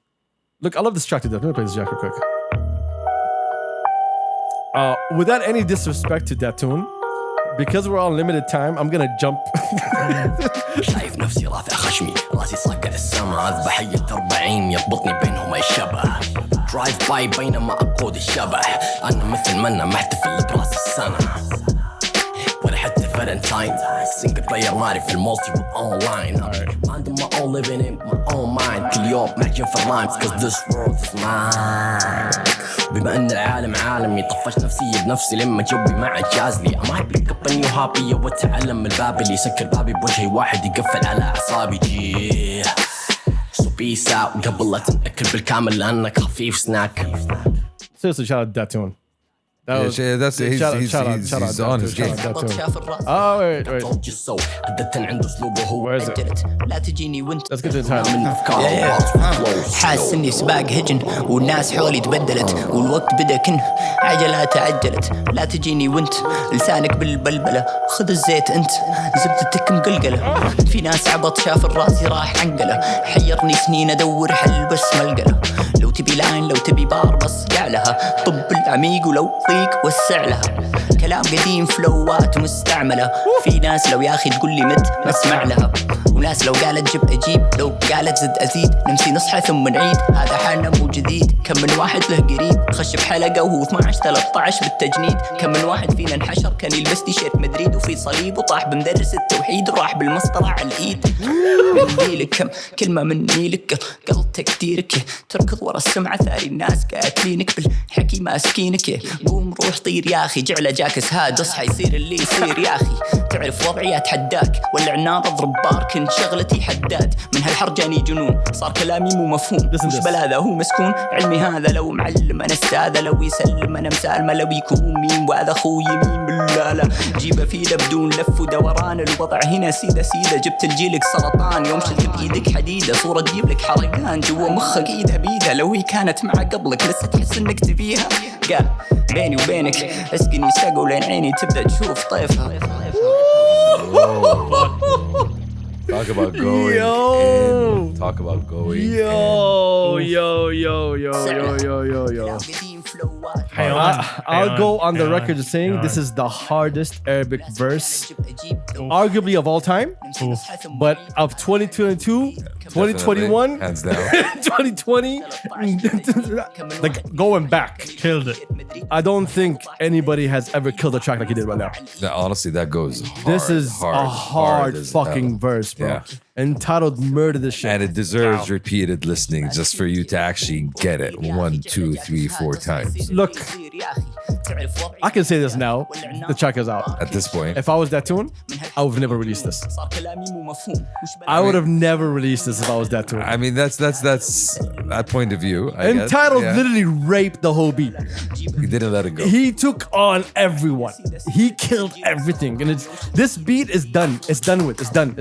look, I love this track to death. Let me play this track real quick. Without any disrespect to Dattune, because we're on limited time, I'm gonna jump. شايف نفسي رافع خشمي راسي صقع السما اذبح حية 40 يربطني بينهما الشبه درايف باي بينما اقود الشبح انا مثل ما انا محتفل براس السنة ولا حتى فالنتاين سنجل بلاير ماري في المولتي والاونلاين ما عندهم my own living in my own mind كل يوم محجم في الرايمز cause this world is mine بما ان العالم عالمي طفش نفسي بنفسي لما جوي مع جازلي I might pick up a new hobby واتعلم من الباب اللي يسكر بابي بوجهي واحد يقفل على اعصابي جيه So peace out قبل لا تنأكل بالكامل لانك خفيف سناك Seriously, shout out Dattune. That's he's on his game. Oh, wait. عنده اسلوبه هو Where is it? لا تجيني وانت Let's get to the title. من افكار حاسس اني سباق هجن والناس حولي تبدلت والوقت بدا كن عجلات تعجلت لا تجيني وانت لسانك بالبلبله خذ الزيت انت زبدتك مقلقله في ناس عبط شاف الراسي راح عنقله حيرني سنين ادور حل بس ملقله لو تبي لاين لو تبي بار بس قعلها طب العميق ولو ضيق وسع لها كلام قديم فلوات مستعمله في ناس لو يا اخي تقول لي مت ما اسمع لها وناس لو قالت جب اجيب لو قالت زد ازيد نمشي نصحى ثم نعيد هذا حالنا مو جديد كم من واحد له قريب خش بحلقه وهو 12 13 بالتجنيد كم من واحد فينا انحشر كان يلبس تيشيرت مدريد وفي صليب وطاح بمدرس التوحيد وراح بالمسطره على الايد عندي لك كم كلمه مني لك قلت كتيرك تركض ورا السمعه ثاري الناس قاتلينك بالحكي ماسكينك قوم روح طير يا اخي جعله جاكس هاد اصحى يصير اللي يصير يا اخي تعرف وضعي اتحداك ولا عناض اضرب بار كنت شغلتي حداد من هالحر جاني جنون صار كلامي مو مفهوم مش بلا هو مسكون علمي هذا لو معلم انا استاذ لو يسلم انا مسالمه لو يكون مين وهذا اخوي مين بالله جيبه فيده بدون لف ودوران الوضع هنا سيده جبت لجيلك سرطان يوم شلت بايدك حديده صوره تجيب لك حرقان جوا مخك ايده بيده لو هي كانت مع قبلك لسه تحس انك تبيها قال بيني وبينك اسقني سقوا لين عيني تبدا تشوف طيفها Talk about going Yo. in. Talk about going in. Yo. I'll go on the record saying this is the hardest Arabic verse, arguably of all time, but of 2022, 2021, Hands down. 2020, like going back. Killed it. I don't think anybody has ever killed a track like he did right now. Honestly, that goes hard. This is a hard as fucking hell. verse, bro. Yeah. Entitled Murder this shit. And it deserves repeated listening just for you to actually get it 1, 2, 3, 4 times. Look, I can say this now. The track is out. At this point, If I was dattune, I would have never released this. I would have never released this if I was dattune. I mean, that's that point of view. Entitled literally raped the whole beat. He didn't let it go. He took on everyone. He killed everything. And this beat is done. It's done with. It's done.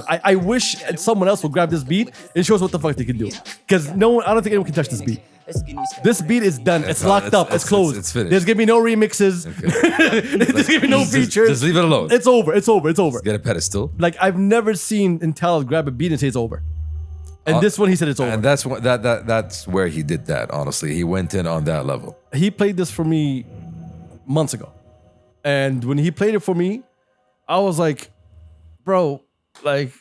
I wish someone else would grab this beat. It shows what the fuck they can do. Because I don't think anyone can touch this beat. This beat is done. It's locked up. It's closed. It's finished. There's gonna be no remixes. Okay. There's gonna be no features. Just leave it alone. It's over. It's over. Get a pedestal. Like I've never seen Entitled grab a beat and say it's over. And this one he said it's over. And that's that's where he did that. Honestly, he went in on that level. He played this for me months ago, and when he played it for me, I was like, bro, like.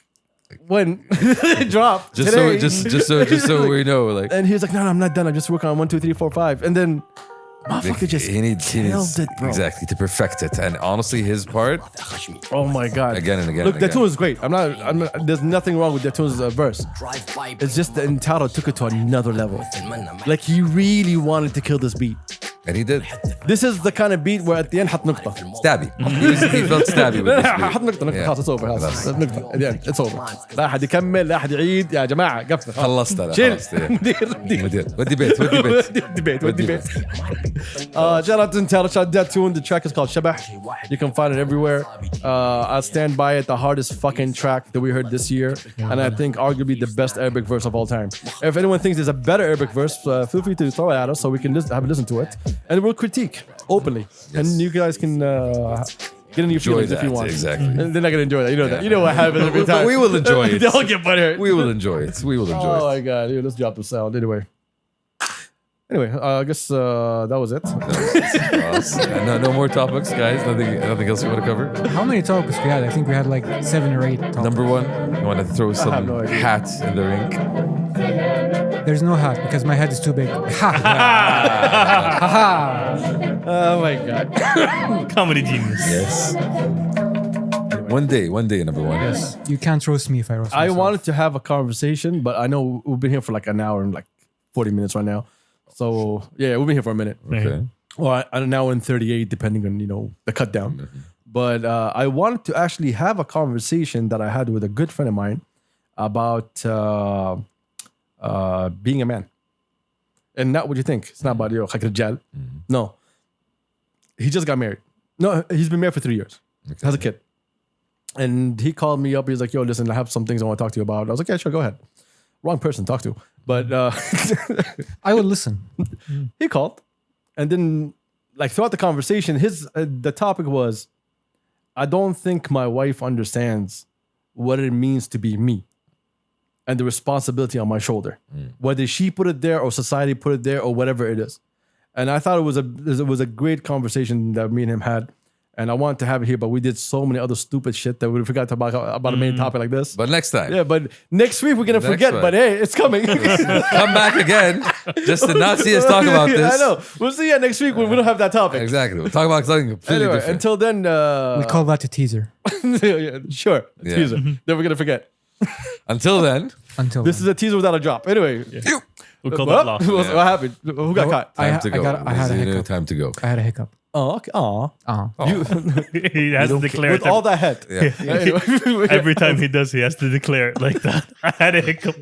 When it dropped today. just so we know, like, and he was like, no, I'm not done. I'm just working on 1, 2, 3, 4, 5, and then motherfucker just he needs it, bro. Exactly to perfect it. And honestly, his part, oh my god, again and again. Look, and again. dattune is great. I'm not. There's nothing wrong with dattune's verse. It's just the Entitled took it to another level. Like he really wanted to kill this beat. And he did. This is the kind of beat where at the end حط نقطة. Stabby. He felt stabby with this beat. حط نقطة خلاص it's over خلاص نقطة at the end it's over. لا أحد يكمل لا أحد يعيد يا جماعة قفل خلصت أنا شيل خلصت. مدير ودي بيت ودي بيت shout out to Entitled, shout out to dattune. The track is called Shabah. You can find it everywhere. I stand by it, the hardest fucking track that we heard this year, and I think arguably the best Arabic verse of all time. If anyone thinks there's a better Arabic verse, feel free to throw it at us so we can have a listen to it, and we'll critique openly, and you guys can get in your feelings if you want. Exactly. And they're not gonna enjoy that. You know that. You know what happens every time. But we will enjoy it. They'll get butthurt. We will enjoy it. Oh my god, dude, let's drop the sound anyway. I guess that was it. No more topics, guys. Nothing else you want to cover? How many topics we had? I think we had like 7 or 8 topics. Number one, you want to throw some no idea. hats in the ring? There's no hat because my head is too big. Ha ha! Oh my god. Comedy genius. Yes. One day, number one. Yes. You can't roast me if I roast I myself. wanted to have a conversation, but I know we've been here for like an hour and like 40 minutes right now. So yeah, we've been here for a minute. Okay. Well, an hour and 38, depending on the cut down. Mm-hmm. But I wanted to actually have a conversation that I had with a good friend of mine about being a man. And not what you think. It's not about No. He just got married. No, he's been married for 3 years. Okay. Has a kid. And he called me up. He's like, yo, listen, I have some things I want to talk to you about. I was like, yeah, sure, go ahead. Wrong person to talk to. But I would listen. he called. And then, like, throughout the conversation, the topic was, I don't think my wife understands what it means to be me and the responsibility on my shoulder. Whether she put it there or society put it there or whatever it is. And I thought it was a great conversation that me and him had. And I wanted to have it here, but we did so many other stupid shit that we forgot to talk about a main topic like this. But next time. Yeah, but next week we're going to forget. one. But hey, it's coming. Come back again just to not see us talk about this. I know. We'll see you next week when we don't have that topic. Exactly. We'll talk about something completely Anyway, different. until then. We call that a teaser. Yeah, sure. Yeah. Teaser. Then we're going to forget. Until then. Until This is a teaser without a drop. Anyway. We'll call that lost. What happened? Who got caught? Time to go. I had a hiccup. Time to go. I had a hiccup. Oh, okay. Aw. He has to declare With it all that head. Yeah. Anyway, every time he does, he has to declare it like that. I had a hiccup.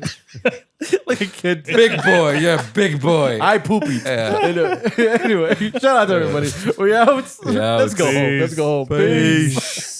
like a kid. Big boy. Yeah, big boy. I poopy. Anyway, shout out to everybody. We out. Yeah, Let's go home. Let's go home. Peace.